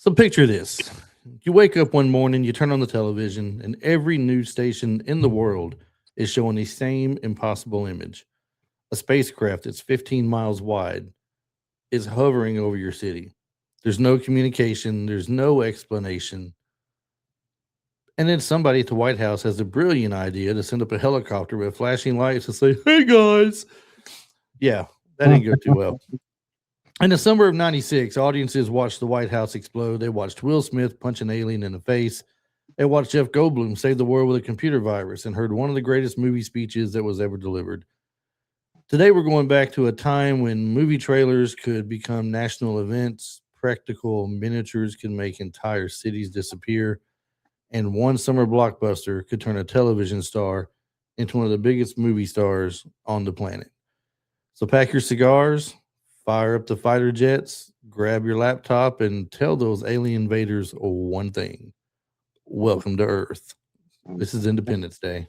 So picture this. You wake up one morning, you turn on the television, and every news station in the world is showing the same impossible image. A spacecraft that's 15 miles wide is hovering over your city. There's no communication, there's no explanation. And then somebody at the White House has a brilliant idea to send up a helicopter with flashing lights and say, "Hey guys." Yeah, that didn't go too well. In the summer of '96, audiences watched the White House explode. They watched Will Smith punch an alien in the face. They watched Jeff Goldblum save the world with a computer virus and heard one of the greatest movie speeches that was ever delivered. Today, we're going back to a time when movie trailers could become national events, practical miniatures could make entire cities disappear, and one summer blockbuster could turn a television star into one of the biggest movie stars on the planet. So pack your cigars, fire up the fighter jets, grab your laptop, and tell those alien invaders one thing: welcome to Earth. This is Independence Day.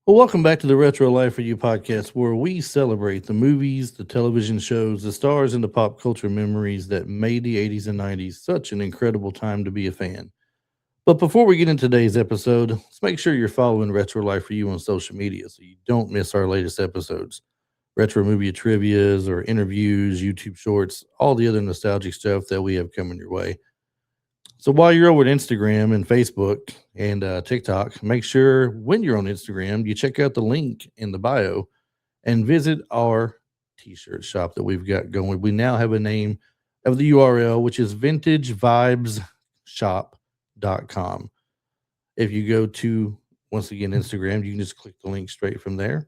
Well, welcome back to the Retro Life for You podcast, where we celebrate the movies, the television shows, the stars, and the pop culture memories that made the 80s and 90s such an incredible time to be a fan. But before we get into today's episode, let's make sure you're following Retro Life for You on social media so you don't miss our latest episodes. Retro movie trivias or interviews, YouTube shorts, all the other nostalgic stuff that we have coming your way. So while you're over at Instagram and Facebook and TikTok, make sure when you're on Instagram, you check out the link in the bio and visit our t-shirt shop that we've got going. We now have a name of the URL, which is vintagevibesshop.com. If you go to, once again, Instagram, you can just click the link straight from there.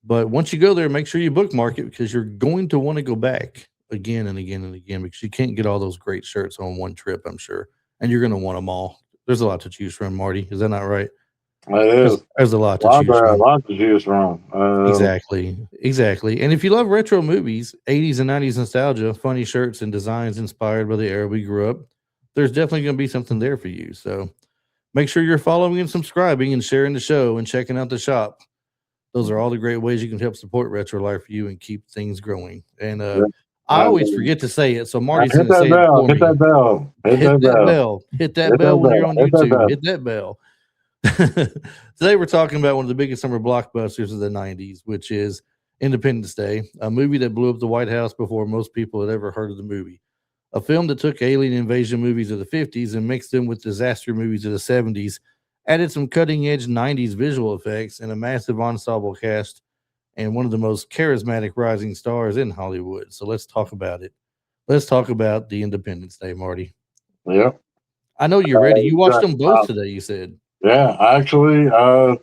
But once you go there, make sure you bookmark it because you're going to want to go back again and again and again because you can't get all those great shirts on one trip, I'm sure. And you're going to want them all. There's a lot to choose from, Marty. Is that not right? It is. There's a lot to choose from. A lot to choose from. Exactly. And if you love retro movies, 80s and 90s nostalgia, funny shirts and designs inspired by the era we grew up, there's definitely going to be something there for you. So make sure you're following and subscribing and sharing the show and checking out the shop. Those are all the great ways you can help support Retro Life for You and keep things growing. And I always forget to say it, so Marty's going to say it for me. Hit that bell. Hit that bell. Hit that bell when you're on YouTube. Hit that bell. Today we're talking about one of the biggest summer blockbusters of the 90s, which is Independence Day, a movie that blew up the White House before most people had ever heard of the movie. A film that took alien invasion movies of the 50s and mixed them with disaster movies of the 70s, added some cutting-edge 90s visual effects and a massive ensemble cast, and one of the most charismatic rising stars in Hollywood. So let's talk about it. Let's talk about the Independence Day, Marty. Yep. I know you're ready. You watched them both today, you said. Yeah, actually, I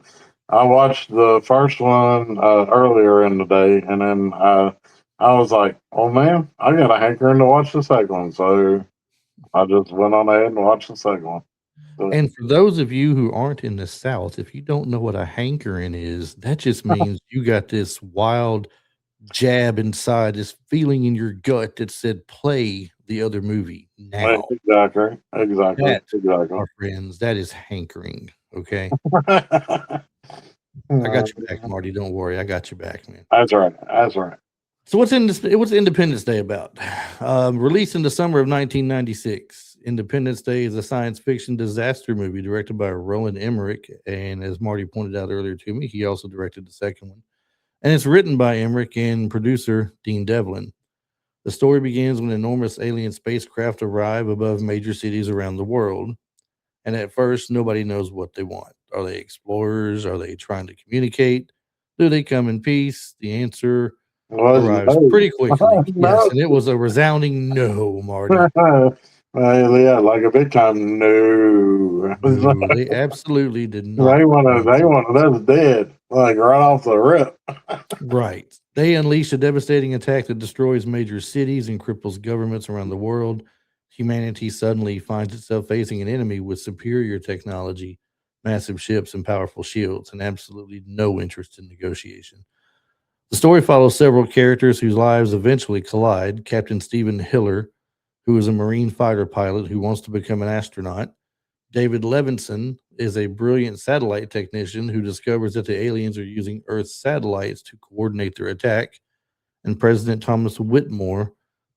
watched the first one earlier in the day, and then I was like, oh man, I got a hankering to watch the second one. So I just went on ahead and watched the second one. And for those of you who aren't in the South, if you don't know what a hankering is, that just means you got this wild jab inside, this feeling in your gut that said, play the other movie now. Exactly. Our friends, that is hankering. Okay. I got your back, Marty. Don't worry. I got your back, man. That's right. So what's Independence Day about? Released in the summer of 1996. Independence Day is a science fiction disaster movie directed by Roland Emmerich. And as Marty pointed out earlier to me, he also directed the second one. And it's written by Emmerich and producer Dean Devlin. The story begins when enormous alien spacecraft arrive above major cities around the world. And at first, nobody knows what they want. Are they explorers? Are they trying to communicate? Do they come in peace? The answer arrives pretty quickly. Yes, and it was a resounding no, Marty. Yeah, like a big time no. They absolutely did not. They wanted us dead, like right off the rip. Right. They unleash a devastating attack that destroys major cities and cripples governments around the world. Humanity suddenly finds itself facing an enemy with superior technology, massive ships, and powerful shields, and absolutely no interest in negotiation. The story follows several characters whose lives eventually collide. Captain Stephen Hiller, who is a Marine fighter pilot who wants to become an astronaut. David Levinson is a brilliant satellite technician who discovers that the aliens are using Earth's satellites to coordinate their attack. And President Thomas Whitmore,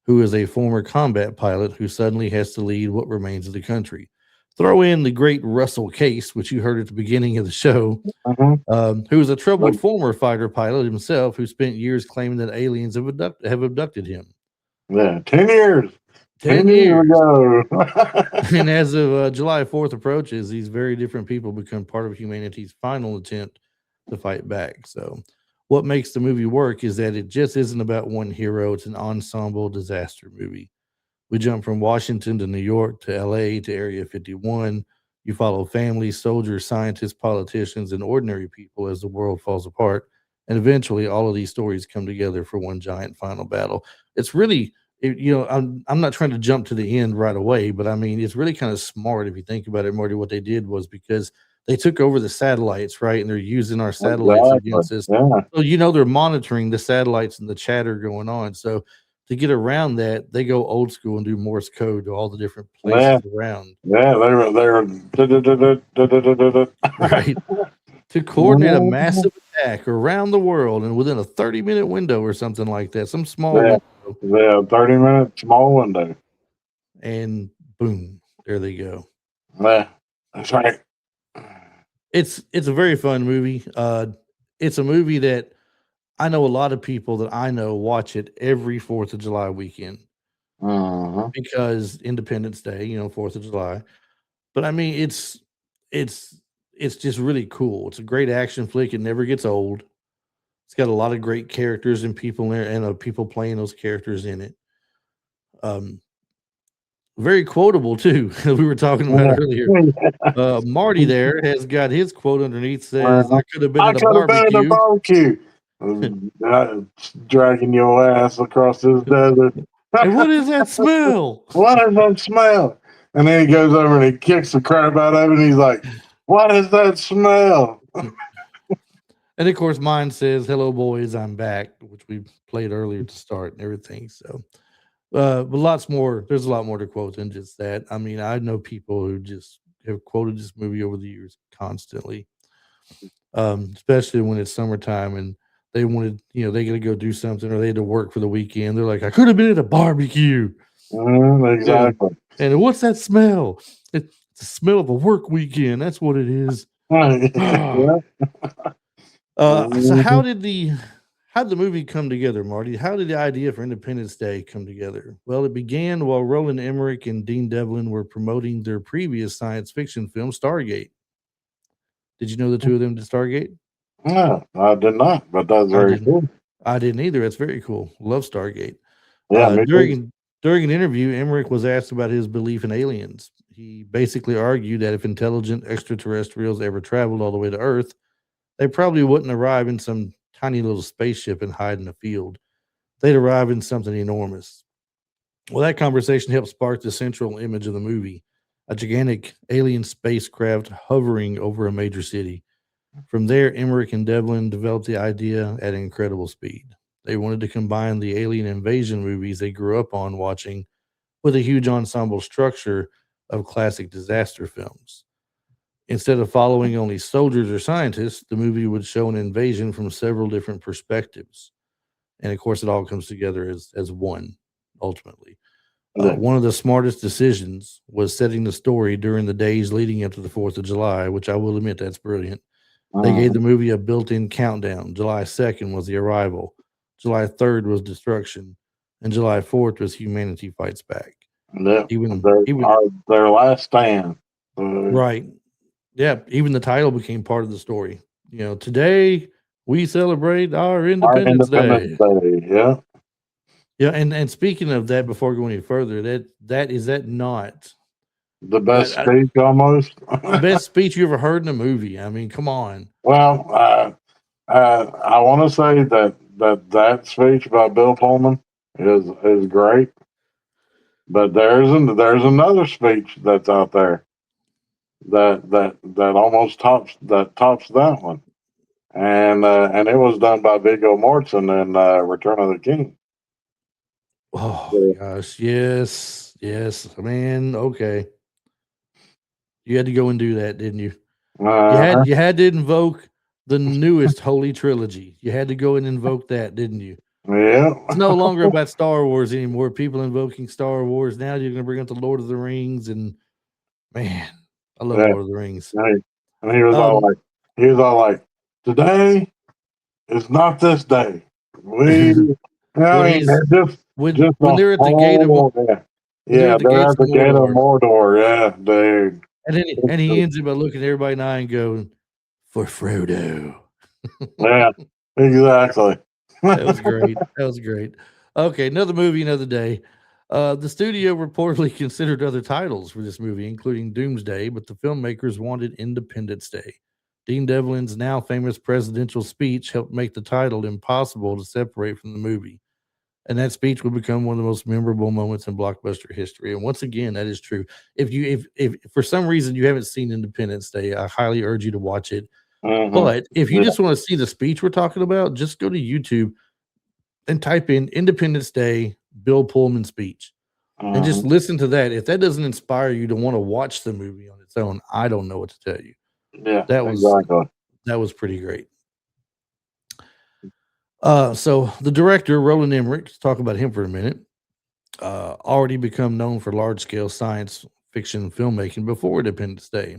who is a former combat pilot who suddenly has to lead what remains of the country. Throw in the great Russell Case, which you heard at the beginning of the show, Mm-hmm. who is a troubled former fighter pilot himself who spent years claiming that aliens have abducted him. Yeah, 10 years. 10 years. ago. And as of July 4th approaches, these very different people become part of humanity's final attempt to fight back. So, what makes the movie work is that it just isn't about one hero, it's an ensemble disaster movie. We jump from Washington to New York to LA to Area 51. You follow families, soldiers, scientists, politicians, and ordinary people as the world falls apart. And eventually, all of these stories come together for one giant final battle. It's really, I'm not trying to jump to the end right away, but I mean, it's really kind of smart if you think about it, Marty. What they did was because they took over the satellites, right? And they're using our satellites against us. Yeah. So, they're monitoring the satellites and the chatter going on. So, to get around that, they go old school and do Morse code to all the different places around. Yeah, they were right. To coordinate a massive attack around the world and within a 30-minute window or something like that, some small window. Yeah, 30-minute small window. And boom, there they go. Yeah, that's right. It's a very fun movie. It's a movie that I know a lot of people that I know watch it every 4th of July weekend because Independence Day, 4th of July. But I mean, it's just really cool. It's a great action flick. It never gets old. It's got a lot of great characters and people in there, and people playing those characters in it. Very quotable too. We were talking about earlier. Marty there has got his quote underneath says, "I could have been at a barbecue." Dragging your ass across this desert. And what is that smell? What is that smell? And then he goes over and he kicks the crap out of it. And he's like, "What is that smell?" And of course, mine says, "Hello, boys, I'm back," which we played earlier to start and everything. So, but lots more. There's a lot more to quote than just that. I mean, I know people who just have quoted this movie over the years constantly, especially when it's summertime and they wanted, they got to go do something or they had to work for the weekend. They're like, "I could have been at a barbecue." Exactly. And what's that smell? It's the smell of a work weekend. That's what it is. So how did the movie come together, Marty? How did the idea for Independence Day come together? Well, it began while Roland Emmerich and Dean Devlin were promoting their previous science fiction film, Stargate. Did you know the two of them did Stargate? No, I did not, but that's very cool. I didn't either. That's very cool. Love Stargate. Yeah, during an interview, Emmerich was asked about his belief in aliens. He basically argued that if intelligent extraterrestrials ever traveled all the way to Earth, they probably wouldn't arrive in some tiny little spaceship and hide in a field. They'd arrive in something enormous. Well, that conversation helped spark the central image of the movie, a gigantic alien spacecraft hovering over a major city. From there, Emmerich and Devlin developed the idea at incredible speed. They wanted to combine the alien invasion movies they grew up on watching with a huge ensemble structure of classic disaster films. Instead of following only soldiers or scientists, the movie would show an invasion from several different perspectives. And of course, it all comes together as one, ultimately. One of the smartest decisions was setting the story during the days leading up to the 4th of July, which I will admit that's brilliant. They gave the movie a built-in countdown. July 2nd was the arrival. July 3rd was destruction. And July 4th was humanity fights back. Yeah, their last stand. Right. Yeah, even the title became part of the story. Today we celebrate our Independence Day. Yeah. Yeah, and speaking of that, before going any further, is that not the best speech almost? The best speech you ever heard in a movie. I mean, come on. Well, I want to say that speech by Bill Pullman is great, but there's another speech that's out there that almost tops that one, and it was done by Viggo Mortensen in Return of the King. Oh my gosh, yes, man. Okay, you had to go and do that, didn't you? Uh, You had to invoke the newest Holy Trilogy. You had to go and invoke that, didn't you? yeah, It's no longer about Star Wars anymore. People invoking Star Wars. Now you're going to bring up the Lord of the Rings, and man, I love yeah. Lord of the Rings. And he was all Um, like, today is not this day. We, when I mean, he's just when the they're at the gate of whole, when they're yeah, at the they're gates at of the gate of Mordor, Mordor. Yeah, dude. and he ends it by looking everybody in the eye and going, "For Frodo." Yeah, exactly. That was great. That was great. Okay, another movie, another day. The studio reportedly considered other titles for this movie, including Doomsday, but the filmmakers wanted Independence Day. Dean Devlin's now famous presidential speech helped make the title impossible to separate from the movie. And that speech would become one of the most memorable moments in blockbuster history. And once again, that is true. If for some reason you haven't seen Independence Day, I highly urge you to watch it. Mm-hmm. But if you Yeah. just want to see the speech we're talking about, just go to YouTube and type in Independence Day Bill Pullman speech and just Mm-hmm. listen to that. If that doesn't inspire you to want to watch the movie on its own, I don't know what to tell you. Yeah, That was exactly. that was pretty great. So the director Roland Emmerich, let's talk about him for a minute. Already become known for large scale science fiction filmmaking before Independence Day.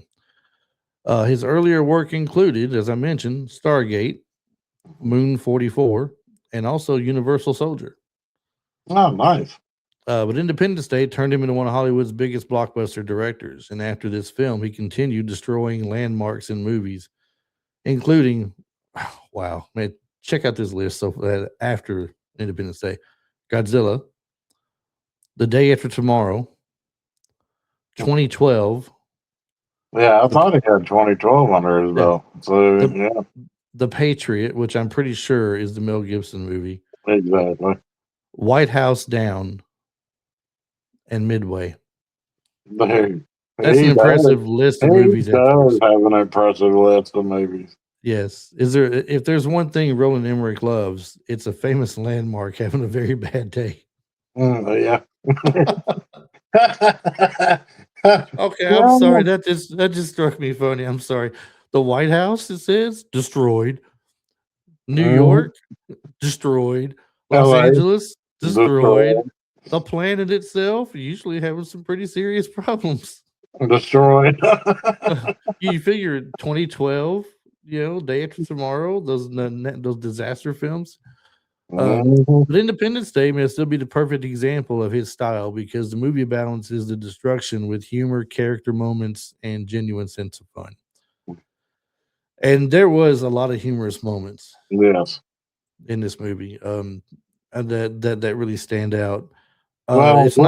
His earlier work included, as I mentioned, Stargate, Moon 44, and also Universal Soldier. Oh, nice. But Independence Day turned him into one of Hollywood's biggest blockbuster directors. And after this film, he continued destroying landmarks in movies, including, wow, man, check out this list. So after Independence Day, Godzilla, The Day After Tomorrow, 2012, Yeah, I The, thought he had 2012 under his yeah, belt. So, the, yeah, the Patriot, which I'm pretty sure is the Mel Gibson movie, exactly. White House Down, and Midway. Dude, That's an he does. impressive list He of movies does afterwards. have an impressive list of movies. Yes. If there's one thing Roland Emmerich loves, it's a famous landmark having a very bad day. Yeah. Okay, I'm sorry. Well, That just struck me funny. I'm sorry. The White House, it says, destroyed. New mm, York, destroyed. Los LA, Angeles, destroyed. destroyed. The planet itself, usually having some pretty serious problems. Destroyed. You figure 2012, Day After Tomorrow, those disaster films. Mhm. But Independence Day may still be the perfect example of his style because the movie balances the destruction with humor, character moments, and genuine sense of fun. And there was a lot of humorous moments Yes. in this movie, and that really stand out. Well, It's Will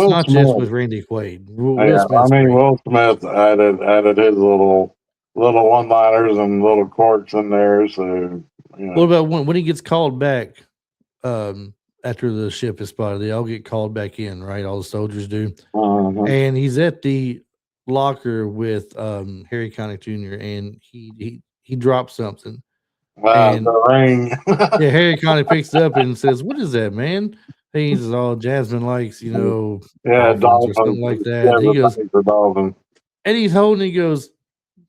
not just Smith. with Randy Quaid. Will Yeah, I Smith's mean, great. Will Smith added his little one-liners and little quirks in there. So, What yeah. about when he gets called back um, after the ship is spotted? They all get called back in, right? All the soldiers do. Mhm. And he's at the locker with Harry Connick Jr. and he drops something, The and ring. yeah, Harry Connick picks it up and says, "What is that, man?" He's all Jasmine likes, Yeah, dolphins or dolphins. something like Yeah, that. He the goes thing for dolphins. and he's holding. He goes,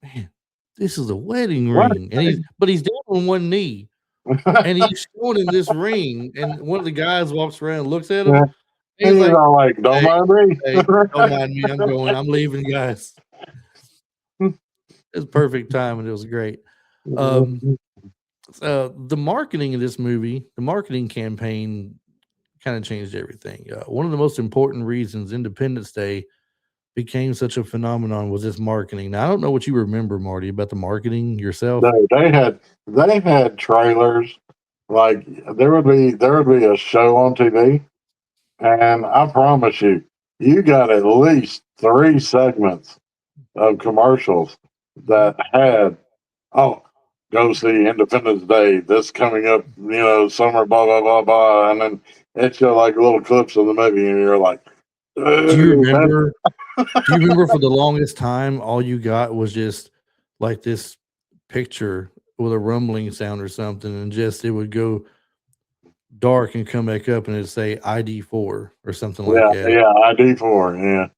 "Man, this is a wedding What? ring," and he's down on one knee and he's showing him this ring, and one of the guys walks around, and looks at him, Yeah, and he's he's like, all like, "Don't "Hey, mind me." hey, don't mind me. I'm going. I'm leaving, guys." It's perfect time, and it was great. Um, the marketing of this movie, the marketing campaign, kind of changed everything. One of the most important reasons Independence Day became such a phenomenon was this marketing. Now, I don't know what you remember, Marty, about the marketing yourself. No, they had trailers. Like there would be a show on TV, and I promise you, you got at least 3 segments of commercials Mhm. that had, oh, go see Independence Day. This coming up, summer, blah blah blah blah, and then it showed like little clips of the movie, and you're like, Do you dude, that's remember? Do you remember for the longest time, all you got was just like this picture with a rumbling sound or something, and just it would go dark and come back up, and it'd say ID4 or something like Yeah, that. yeah, ID4, yeah.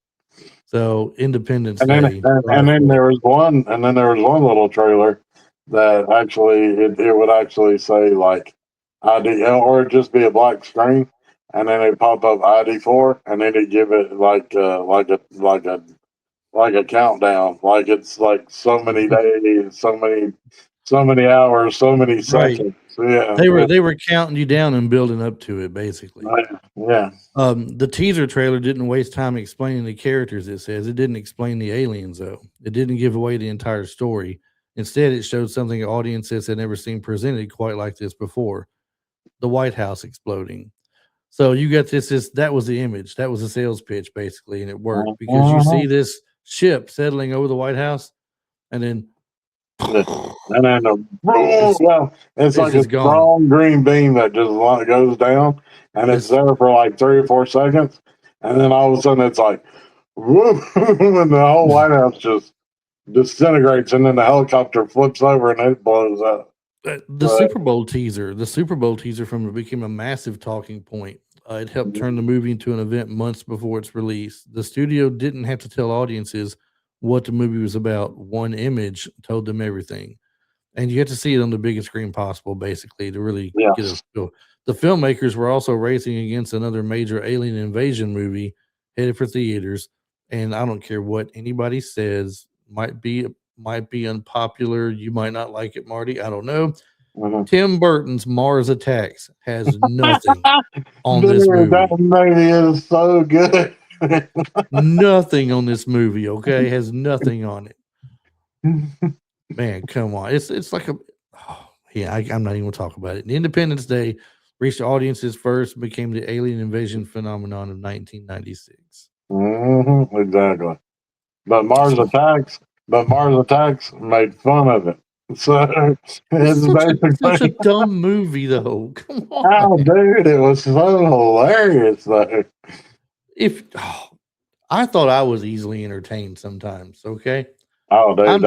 So Independence And then Day, and right? then there was one little trailer that actually it would actually say like ID, or it'd just be a black screen, and then it pop up ID4, and then it give it like a countdown, like it's like so many days, so many hours, so many Right. seconds. Yeah, They were counting you down and building up to it, basically. yeah. The teaser trailer didn't waste time explaining the characters. It says it didn't explain the aliens, though. It didn't give away the entire story. Instead, it showed something audiences had never seen presented quite like this before: the White House exploding. So you got this. That was the image. That was a sales pitch, basically, and it worked because you see this ship settling over the White House, and then And then it's like a just gone. strong green beam that just goes down, and it's there for like 3 or 4 seconds, and then all of a sudden it's like, whoop, and the whole White House just disintegrates, and then the helicopter flips over and it blows up. The Super Bowl teaser from it became a massive talking point. It helped turn the movie into an event months before its release. The studio didn't have to tell audiences what the movie was about. One image told them everything, and you had to see it on the biggest screen possible, basically, to really get a feel. The filmmakers were also racing against another major alien invasion movie headed for theaters, and I don't care what anybody says, might be unpopular. You might not like it, Marty. I don't know. Tim Burton's Mars Attacks has nothing on this movie. That movie is so good. Nothing on this movie, okay? Has nothing on it. Man, come on. It's like I'm not even gonna talk about it. Independence Day reached audiences first and became the alien invasion phenomenon of 1996. Exactly. But Mars Attacks made fun of it. So it's such a dumb movie, though. Come on. Oh, dude, it was so hilarious, though. I thought I was easily entertained sometimes, okay? Oh, dude, I'm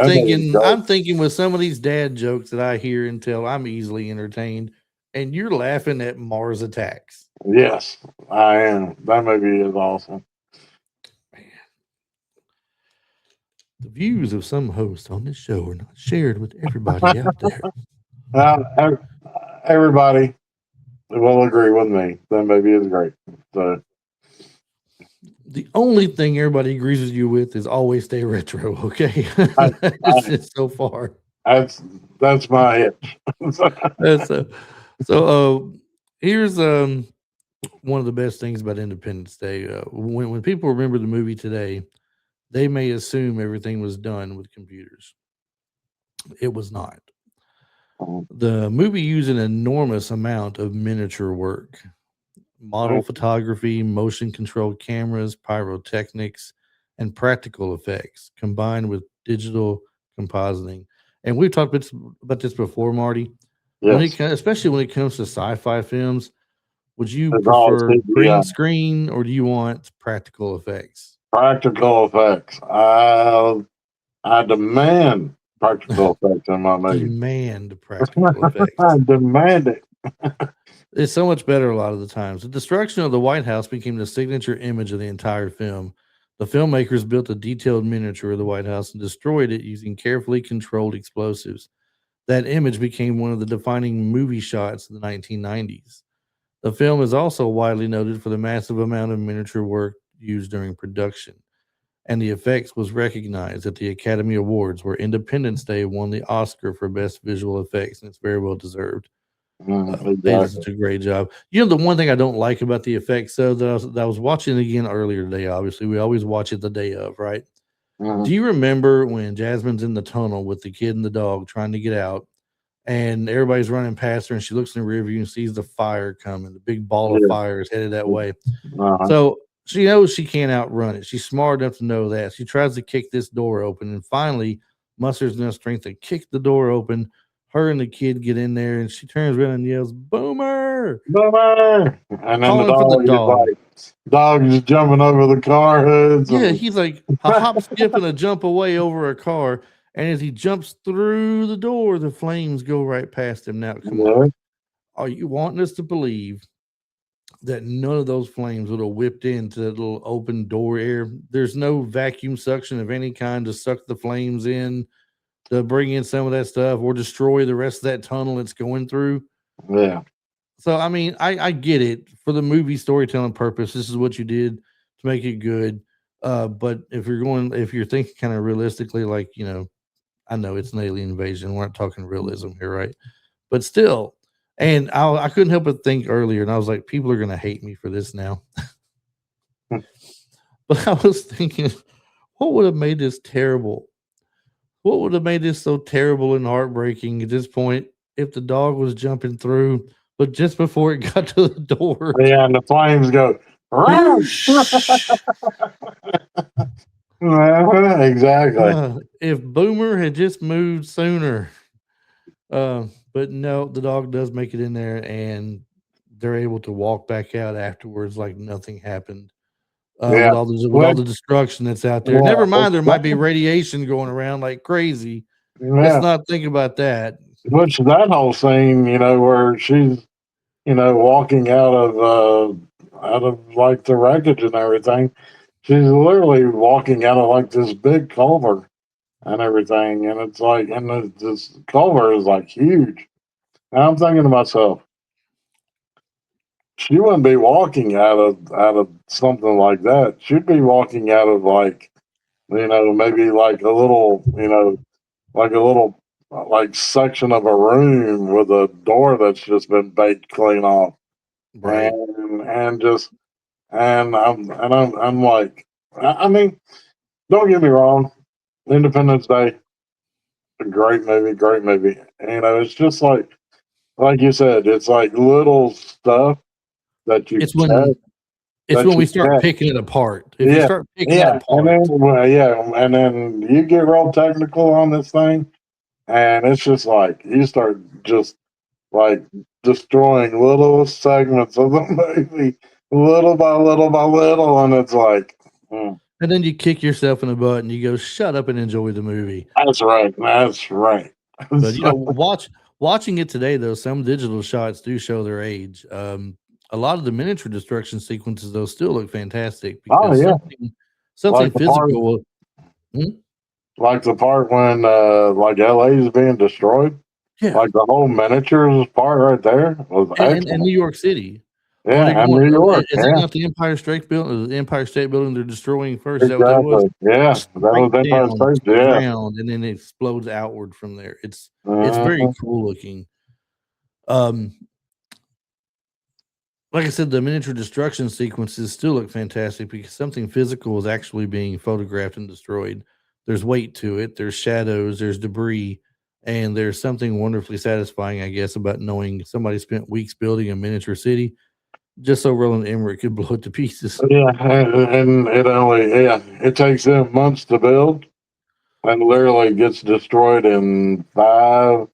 thinking with some of these dad jokes that I hear and tell, I'm easily entertained, and you're laughing at Mars Attacks. Yes, I am. That movie is awesome. The views of some hosts on this show are not shared with everybody out there. Everybody will agree with me. That movie is great. So the only thing everybody agrees with you with is always stay retro. Okay, that's it so far. That's my hit. Here's one of the best things about Independence Day. When people remember the movie today, they may assume everything was done with computers. It was not. The movie used an enormous amount of miniature work, model photography, motion controlled cameras, pyrotechnics, and practical effects combined with digital compositing. And we've talked about this before, Marty. Yes. Especially when it comes to sci-fi films, would you prefer green screen or do you want practical effects? Practical effects. I demand practical effects in my movie. Demand practical effects. I demand it. It's so much better a lot of the times. The destruction of the White House became the signature image of the entire film. The filmmakers built a detailed miniature of the White House and destroyed it using carefully controlled explosives. That image became one of the defining movie shots of the 1990s. The film is also widely noted for the massive amount of miniature work used during production, and the effects was recognized at the Academy Awards, where Independence Day won the Oscar for Best Visual Effects, and it's very well deserved. They did such a great job. You know, the one thing I don't like about the effects, though, that I was watching again earlier today, obviously, we always watch it the day of, right? Do you remember when Jasmine's in the tunnel with the kid and the dog trying to get out, and everybody's running past her, and she looks in the rear view and sees the fire coming. The big ball of fire is headed that way. So she knows she can't outrun it. She's smart enough to know that. She tries to kick this door open and finally musters enough strength to kick the door open. Her and the kid get in there, and she turns around and yells, "Boomer! Boomer!" And then the dog is jumping over the car hoods. Yeah, he's like a hop, skip, and a jump away over a car. And as he jumps through the door, the flames go right past him. Now, come on. Yeah. Are you wanting us to believe that none of those flames would have whipped into that little open door air? There's no vacuum suction of any kind to suck the flames in, to bring in some of that stuff or destroy the rest of that tunnel it's going through. Yeah. So, I mean, I get it for the movie storytelling purpose. This is what you did to make it good. But if you're thinking kind of realistically, like, I know it's an alien invasion. We're not talking realism here, right? But still, and I couldn't help but think earlier, and I was like, people are going to hate me for this now. But I was thinking, what would have made this terrible? What would have made this so terrible and heartbreaking at this point if the dog was jumping through, but just before it got to the door, Yeah, and the flames go. whoosh. Exactly. If Boomer had just moved sooner. But no, the dog does make it in there, and they're able to walk back out afterwards like nothing happened. Yeah. With all Which, the destruction that's out there. yeah, Never mind, there might be radiation going around like crazy. Let's yeah. not think about that. Which that whole scene, where she's, walking out of like the wreckage and everything. She's literally walking out of like this big culvert and everything, and it's like, and this culvert is like huge. And I'm thinking to myself, she wouldn't be walking out of something like that. She'd be walking out of like, maybe like a little section of a room with a door that's just been baked clean off, Right. and just I'm like, I mean, don't get me wrong, Independence Day, a great movie, great movie. It's just like you said, it's like little stuff that you It's catch, when we start picking it apart. If you Yeah, start picking it yeah, and apart, and then you get real technical on this thing, and it's just like you start just like destroying little segments of the movie, little by little by little, and it's like, and then you kick yourself in the butt and you go, shut up and enjoy the movie. that's right, that's right. But watching it today though, some digital shots do show their age. A lot of the miniature destruction sequences though still look fantastic Oh because yeah, something like the part, physical. Hmm? like the part when like LA is being destroyed, Yeah, like the whole miniatures part right there was and excellent. New York City. Are they Yeah, and going? New York, Is that yeah, not the Empire State Building? The Empire State Building they're destroying first. Is that what that was? exactly, yeah, that was Straight Empire down State, to the yeah. ground, and then it explodes outward from there. It's very Mhm. cool looking. Um, like I said, the miniature destruction sequences still look fantastic because something physical is actually being photographed and destroyed. There's weight to it, there's shadows, there's debris, and there's something wonderfully satisfying, I guess, about knowing somebody spent weeks building a miniature city just so Roland Emmerich could blow it to pieces. Yeah, and it takes them months to build, and literally gets destroyed in 5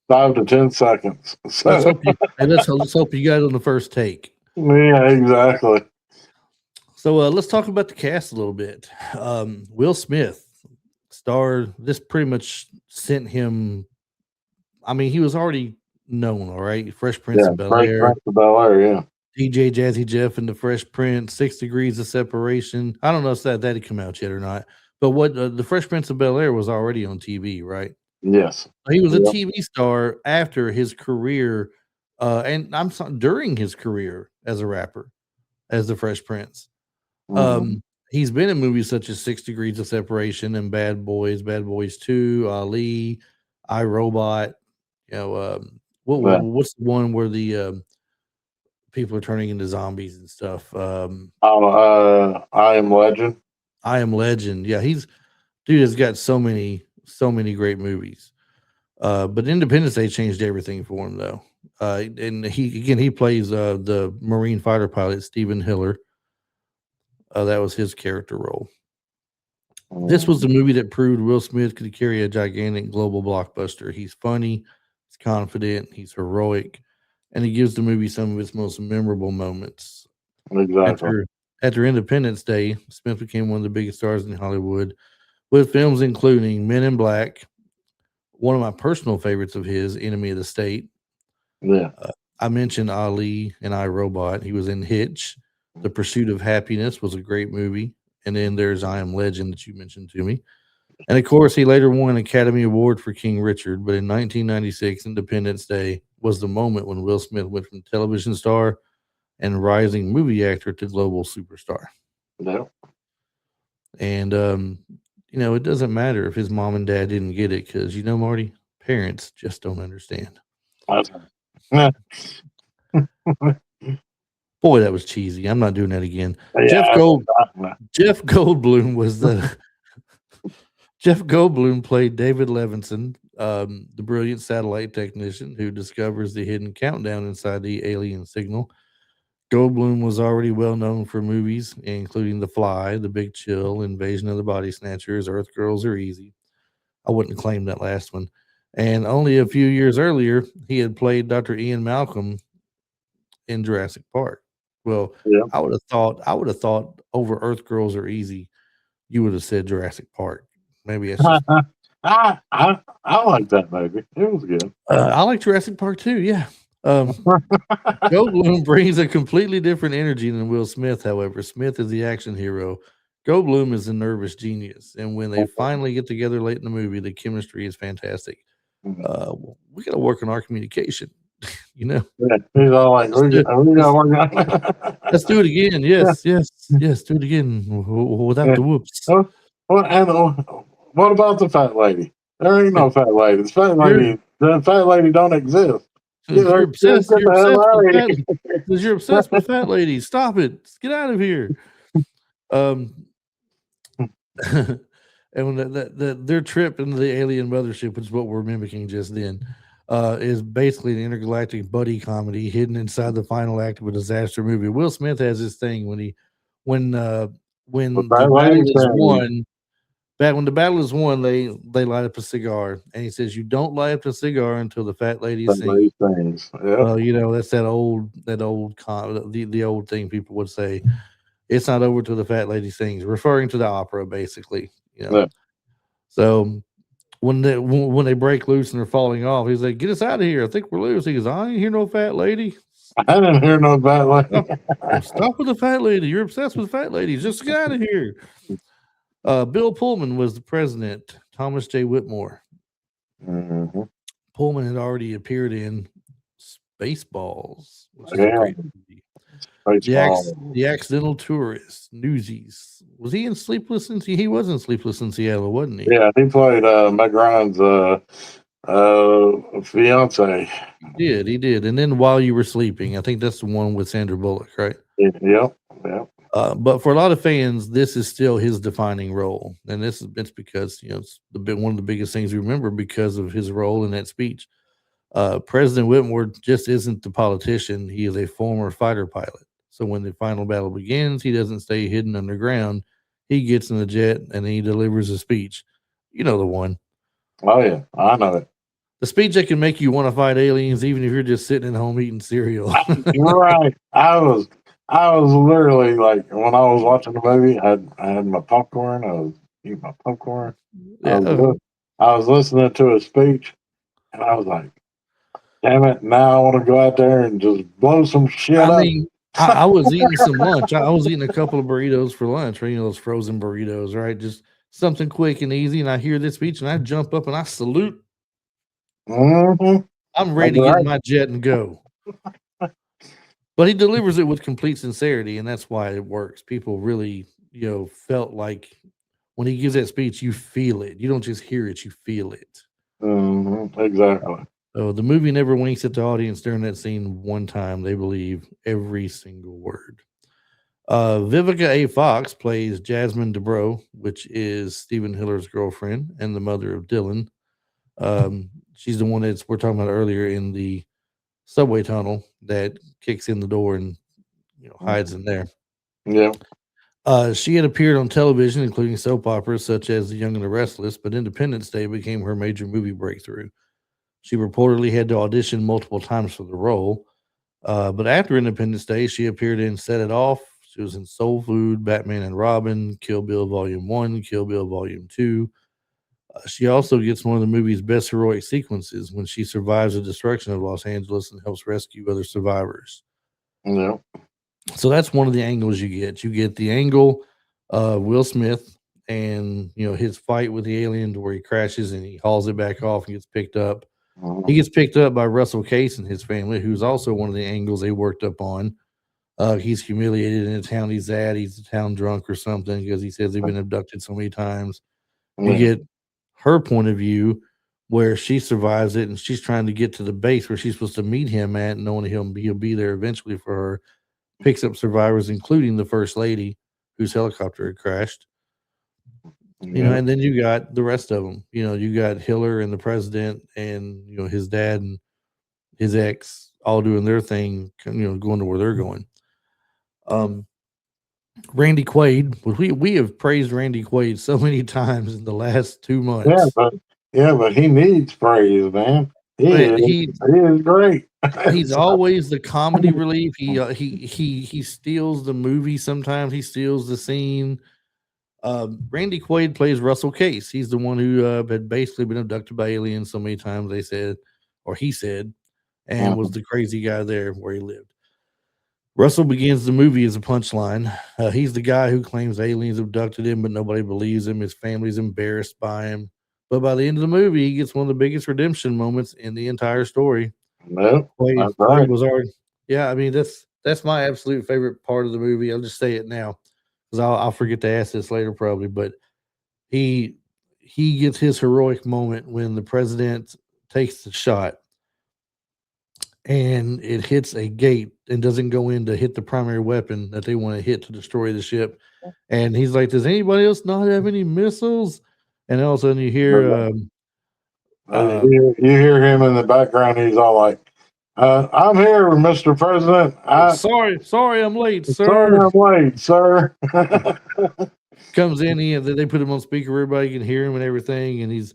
to 10 seconds. Let's So hope you let's hope you got it on the first take. yeah, exactly. So let's talk about the cast a little bit. Will Smith, star. This pretty much sent him. I mean, he was already known, all right. Fresh Prince Yeah, of Bel Fresh Air, Prince of Bel Air. Yeah. DJ Jazzy Jeff and the Fresh Prince, 6 Degrees of Separation. I don't know if that had come out yet or not, but what the Fresh Prince of Bel Air was already on TV, right? Yes. He was a Yep. TV star after his career, and I'm sorry, during his career as a rapper, as the Fresh Prince. Mhm. He's been in movies such as 6 Degrees of Separation and Bad Boys 2, Ali, I Robot. Yeah. What's the one where the people are turning into zombies and stuff? I Am Legend. I Am Legend. Yeah, dude has got so many great movies. But Independence Day changed everything for him though. And he plays the Marine fighter pilot Stephen Hiller. That was his character role. This was the movie that proved Will Smith could carry a gigantic global blockbuster. He's funny, he's confident, he's heroic, and he gives the movie some of its most memorable moments. Exactly. After Independence Day, Smith became one of the biggest stars in Hollywood with films including Men in Black, one of my personal favorites of his, Enemy of the State. Yeah. I mentioned Ali and I, Robot. He was in Hitch. The Pursuit of Happiness was a great movie. And then there's I Am Legend that you mentioned to me. And of course, he later won an Academy Award for King Richard. But in 1996, Independence Day was the moment when Will Smith went from television star and rising movie actor to global superstar. Yeah. And, it doesn't matter if his mom and dad didn't get it because, Marty, parents just don't understand. Yeah. Boy, that was cheesy. I'm not doing that again. Yeah, Jeff Goldblum was the Jeff Goldblum played David Levinson, the brilliant satellite technician who discovers the hidden countdown inside the alien signal. Goldblum was already well known for movies, including The Fly, The Big Chill, Invasion of the Body Snatchers, Earth Girls Are Easy. I wouldn't claim that last one. And only a few years earlier, he had played Dr. Ian Malcolm in Jurassic Park. Well, yeah. I would have thought over Earth Girls Are Easy, you would have said Jurassic Park. Maybe it's just I like that movie. It was good. I like Jurassic Park too. Yeah. Goldblum brings a completely different energy than Will Smith. However, Smith is the action hero. Goldblum is a nervous genius, and when they finally get together late in the movie, the chemistry is fantastic. We got to work on our communication. Yeah, he's all like, we gotta work on Let's do it again. Yes, do it again without the whoops. What about the fat lady? There ain't no fat lady. The fat lady don't exist. You're obsessed with fat ladies. Stop it. Get out of here. And when their trip into the alien mothership, which is what we're mimicking just then, is basically an intergalactic buddy comedy hidden inside the final act of a disaster movie. Will Smith has this thing when the battle is won. When the battle is won, they light up a cigar, and he says, "You don't light up the cigar until the fat lady sings." Yep. That's the old thing people would say. It's not over till the fat lady sings, referring to the opera, basically. Yeah. So when they break loose and they're falling off, he's like, "Get us out of here! I think we're loose." He goes, "I ain't hear no fat lady. I didn't hear no fat lady. Stop with the fat lady. You're obsessed with fat ladies. Just get out of here." Bill Pullman was the president. Thomas J. Whitmore. Mm-hmm. Pullman had already appeared in Spaceballs, which is a great movie. The Accidental Tourist, Newsies. Was he in Sleepless in Seattle? He was in Sleepless in Seattle, wasn't he? Yeah, he played Meg Ryan's fiance. He did. And then While You Were Sleeping, I think that's the one with Sandra Bullock, right? Yep. But for a lot of fans, this is still his defining role, and it's because it's one of the biggest things we remember because of his role in that speech. President Whitmore just isn't the politician; he is a former fighter pilot. So when the final battle begins, he doesn't stay hidden underground. He gets in the jet and he delivers a speech. You know the one. Oh yeah, I know it. The speech that can make you want to fight aliens, even if you're just sitting at home eating cereal. You're right. I was literally like, when I was watching the movie, I had my popcorn. I was eating my popcorn. Yeah. I was listening to a speech, and I was like, "Damn it! Now I want to go out there and just blow some shit up." Mean, I was eating some lunch. I was eating a couple of burritos for lunch, right? Those frozen burritos, right? Just something quick and easy. And I hear this speech, and I jump up and I salute. Mm-hmm. I'm ready to get in my jet and go. But he delivers it with complete sincerity, and that's why it works. People really, felt like when he gives that speech, you feel it. You don't just hear it, you feel it. Mm-hmm. Exactly. So the movie never winks at the audience during that scene one time. They believe every single word. Vivica A. Fox plays Jasmine Dubrow, which is Stephen Hiller's girlfriend and the mother of Dylan. She's the one we're talking about earlier in the subway tunnel that kicks in the door and hides in there. Yeah. She had appeared on television, including soap operas such as The Young and the Restless, but Independence Day became her major movie breakthrough. She reportedly had to audition multiple times for the role. But after Independence Day, she appeared in Set It Off, She was in Soul Food, Batman and Robin, Kill Bill Volume 1, Kill Bill Volume 2. She also gets one of the movie's best heroic sequences when she survives the destruction of Los Angeles and helps rescue other survivors. Yeah. So that's one of the angles you get. You get the angle of Will Smith and his fight with the alien to where he crashes and he hauls it back off and gets picked up. He gets picked up by Russell Case and his family, who's also one of the angles they worked up on. He's humiliated in the town he's at. He's a town drunk or something because he says he's been abducted so many times. You get her point of view where she survives it and she's trying to get to the base where she's supposed to meet him at, knowing he'll be there eventually for her. Picks up survivors, including the first lady whose helicopter had crashed. And then you got the rest of them. You got Hiller and the president and his dad and his ex all doing their thing, going to where they're going. Randy Quaid, we have praised Randy Quaid so many times in the last 2 months. But he needs praise, man. He is great. He's always the comedy relief. He steals the movie. Sometimes he steals the scene. Randy Quaid plays Russell Case. He's the one who had basically been abducted by aliens so many times, they said, or he said, and was the crazy guy there where he lived. Russell begins the movie as a punchline. He's the guy who claims aliens abducted him, but nobody believes him. His family's embarrassed by him. But by the end of the movie, he gets one of the biggest redemption moments in the entire story. Quaid was already, I mean, that's my absolute favorite part of the movie. I'll just say it now because I'll forget to ask this later probably. But he gets his heroic moment when the president takes the shot and it hits a gate and doesn't go in to hit the primary weapon that they want to hit to destroy the ship. And he's like, does anybody else not have any missiles? And all of a sudden you hear you hear him in the background. He's all like, I'm here, Mr. President. Sorry, I'm late, sir. Sorry, I'm late, sir. Comes in, they put him on speaker, everybody can hear him and everything, and he's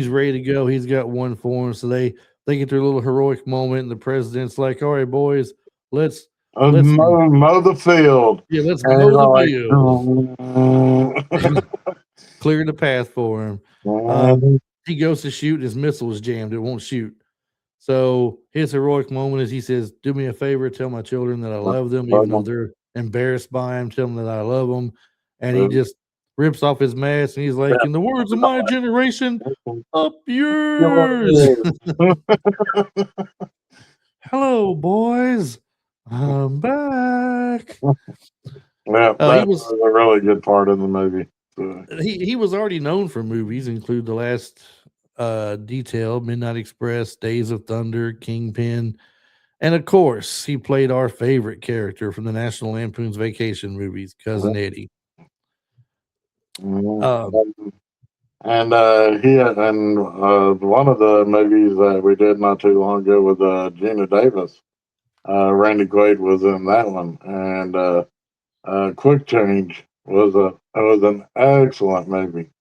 ready to go. He's got one for him, so they get their little heroic moment, and the president's like, all right, boys, let's mow the field. Yeah, let's mow the field. Clear the path for him. He goes to shoot, and his missile is jammed. It won't shoot. So his heroic moment is he says, do me a favor, tell my children that I love them, even though they're embarrassed by him, tell them that I love them. And he just rips off his mask, and he's like, in the words of my generation, up yours. Hello, boys. I'm back. Yeah, that was a really good part of the movie. He was already known for movies, include The Last Detail, Midnight Express, Days of Thunder, Kingpin, and of course, he played our favorite character from the National Lampoon's Vacation movies, Cousin Eddie. And one of the movies that we did not too long ago with Gina Davis, Randy Quaid was in that one, and Quick Change was an excellent movie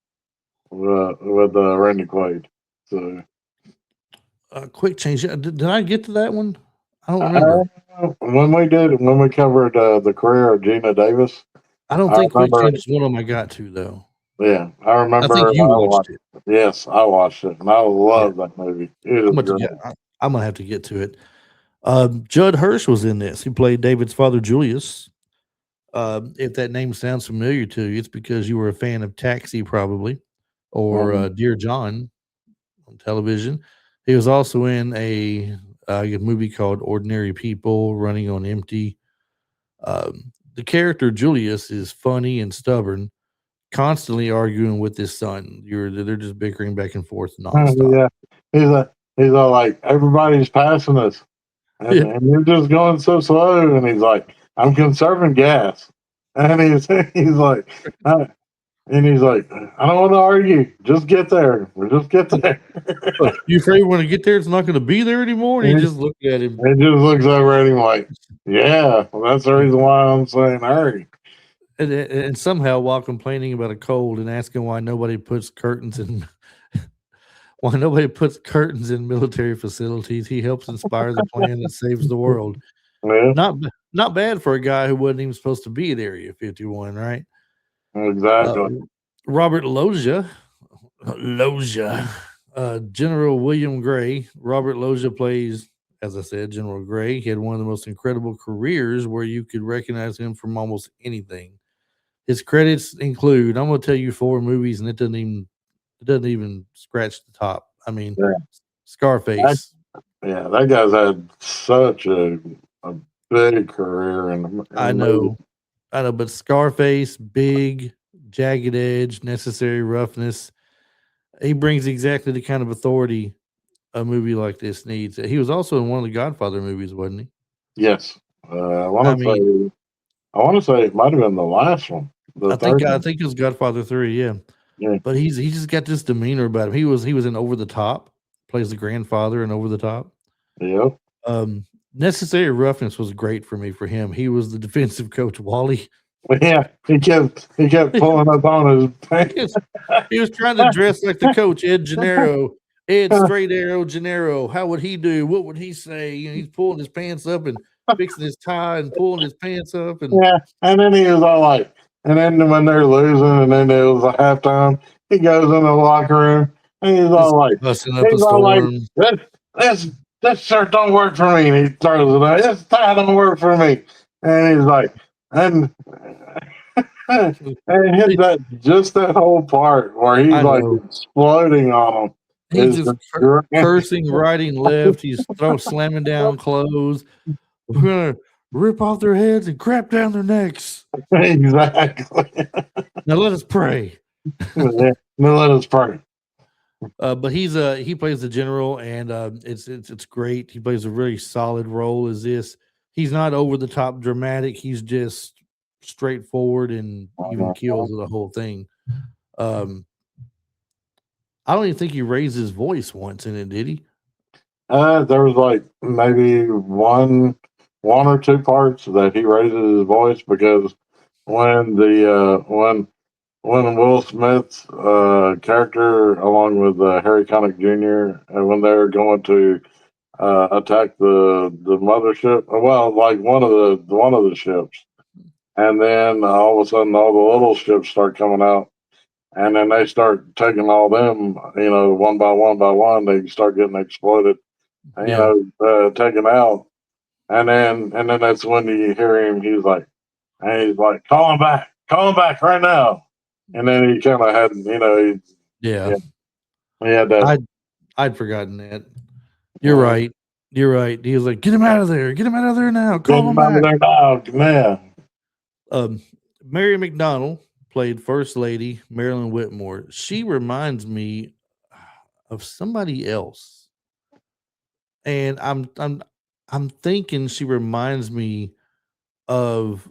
with Randy Quaid. So, Quick Change. Did I get to that one? I don't remember. When we covered the career of Gina Davis, I don't think Quick Change is one of them I got to though. Yeah, I remember. I think you watched it. Yes, I watched it, and I love that movie. I'm gonna have to get to it. Judd Hirsch was in this. He played David's father, Julius. If that name sounds familiar to you, it's because you were a fan of Taxi, probably, or Dear John on television. He was also in a movie called Ordinary People, Running on Empty. The character Julius is funny and stubborn, constantly arguing with his son. They're just bickering back and forth nonstop. Yeah, he's all like, everybody's passing us, and you're just going so slow. And he's like, I'm conserving gas, and he's like, I don't want to argue. Just get there. We'll just get there. You afraid when I get there, it's not going to be there anymore? And he just looked at him. He just looks over at him like, yeah, well, that's the reason why I'm saying hurry. And somehow, while complaining about a cold and asking why nobody puts curtains in military facilities, he helps inspire the plan that saves the world. Yeah, Not bad for a guy who wasn't even supposed to be at Area 51, right? Uh, exactly. Robert Loggia, General William Gray. Robert Loggia plays, as I said, General Gray. He had one of the most incredible careers where you could recognize him from almost anything. His credits include, I'm going to tell you 4 movies, and it doesn't even scratch the top. I mean, Yeah, that, Scarface. yeah, that guy's had such a big career I in movies. know, but Scarface, Big, Jagged Edge, Necessary Roughness. He brings exactly the kind of authority a movie like this needs. He was also in one of the Godfather movies, wasn't he? Yes, I mean, I want to say it might have been the last one, the I think third I one. think it was Godfather 3, yeah. Yeah, But he just got this demeanor about him. He was in Over the Top, plays the grandfather in Over the Top. yep. Necessary Roughness was great for me for him. He was the defensive coach Wally. Yeah, he kept pulling up on his He pants. was, he was trying to dress like the coach, Ed Gennaro. Ed Straight Arrow Gennaro. How would he do? What would he say? He's pulling his pants up and fixing his tie and pulling his pants up. And Yeah, and then he was all like, and then when they're losing, and then it was a halftime, he goes in the locker room, and just busting up a he's all like, storm. this, this, this shirt don't work for me, and he throws it out. This tie don't work for me, and he's like, and and hit that just that whole part where he's I like know. exploding on him He's is just great. cursing right and left. He's slamming down clothes. We're gonna rip off their heads and crap down their necks. Exactly. Now let us pray. Yeah, now let us pray. But he plays the general, and it's great. He plays a really solid role as this. He's not over the top dramatic. He's just straightforward and even kills the whole thing. Um, I don't even think he raised his voice once in it, did he? There was like maybe one or two parts that he raises his voice because when the when Will Smith's character along with Harry Connick Jr. When they're going to attack the mothership, well, like one of the ships, and then all of a sudden all the little ships start coming out. And then they start taking all them, one by one, they start getting exploded Yeah. taken out. And then that's when you hear him. He's like, call him back right now. And then he kind of had, Yeah. he had that. I'd forgotten that. You're right. You're right. He was like, "Get him out of there! Get him out of there now! Get Call him him out of back!" there now, man. Mary McDonnell played First Lady Marilyn Whitmore. She reminds me of somebody else, and I'm thinking she reminds me of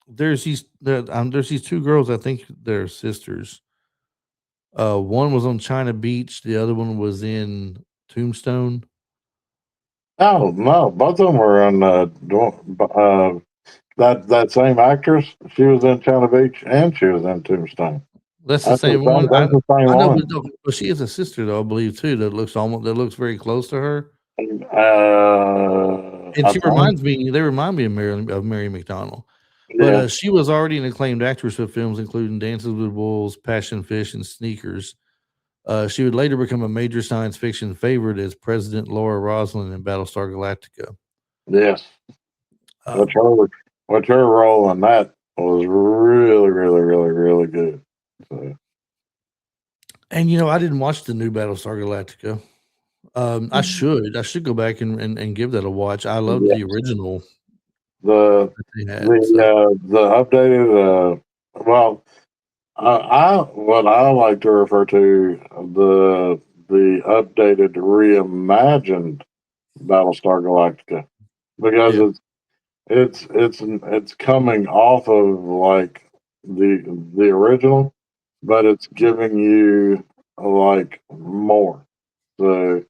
there's these 2 girls. I think they're sisters. One was on China Beach. The other one was in Tombstone. No, no, both of them were on that same actress. She was in China Beach and she was in Tombstone. That's the same one. That's the same I know, one. but she has a sister though, I believe too. That looks very close to her. And I she think, reminds me. They remind me of Mary McDonnell. But yeah, she was already an acclaimed actress with films including Dances with Wolves, Passion Fish, and Sneakers. She would later become a major science fiction favorite as President Laura Roslin in Battlestar Galactica. yes. Uh, Which her role in that was really, really, really, really good. So, and I didn't watch the new Battlestar Galactica. I should go back and give that a watch. I loved yeah. the original The that they had. So the updated well, I what I like to refer to the updated reimagined Battlestar Galactica because yeah, it's coming off of like the original, but it's giving you like more. So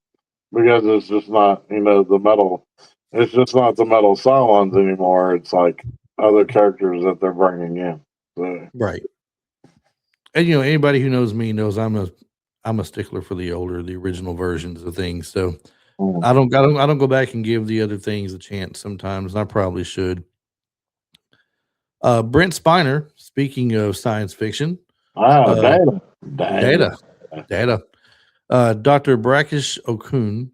because it's just not the metal, it's just not the metal Cylons anymore. It's like other characters that they're bringing in. So, right. And anybody who knows me knows I'm a stickler for the original versions of things. So Mm. I don't go back and give the other things a chance sometimes, and I probably should. Brent Spiner, speaking of science fiction, Ah, uh, data. Data. data, data. Dr. Brakish Okun,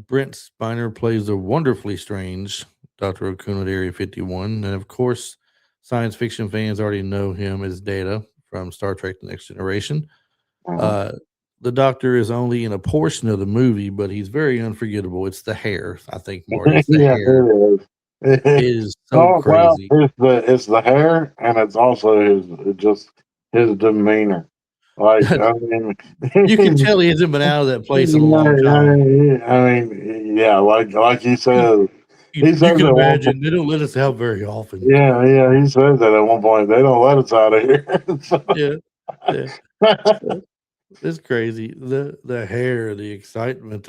Brent Spiner plays the wonderfully strange Dr. Okun at Area 51. And of course, science fiction fans already know him as Data from Star Trek The Next Generation. Mhm. Uh, the Doctor is only in a portion of the movie, but he's very unforgettable. It's the hair, I think, Marty. It's the Yeah, hair. it is. It is so Oh well, crazy. it's the hair, and it's also his demeanor. Like I mean, You can tell he hasn't been out of that place in a long time. I mean, yeah, like he You, says, you, he you says can at one point, imagine they don't let us out very often. yeah, yeah, he says that at one point they don't let us out of here. Yeah, yeah. It's crazy. The hair, the excitement.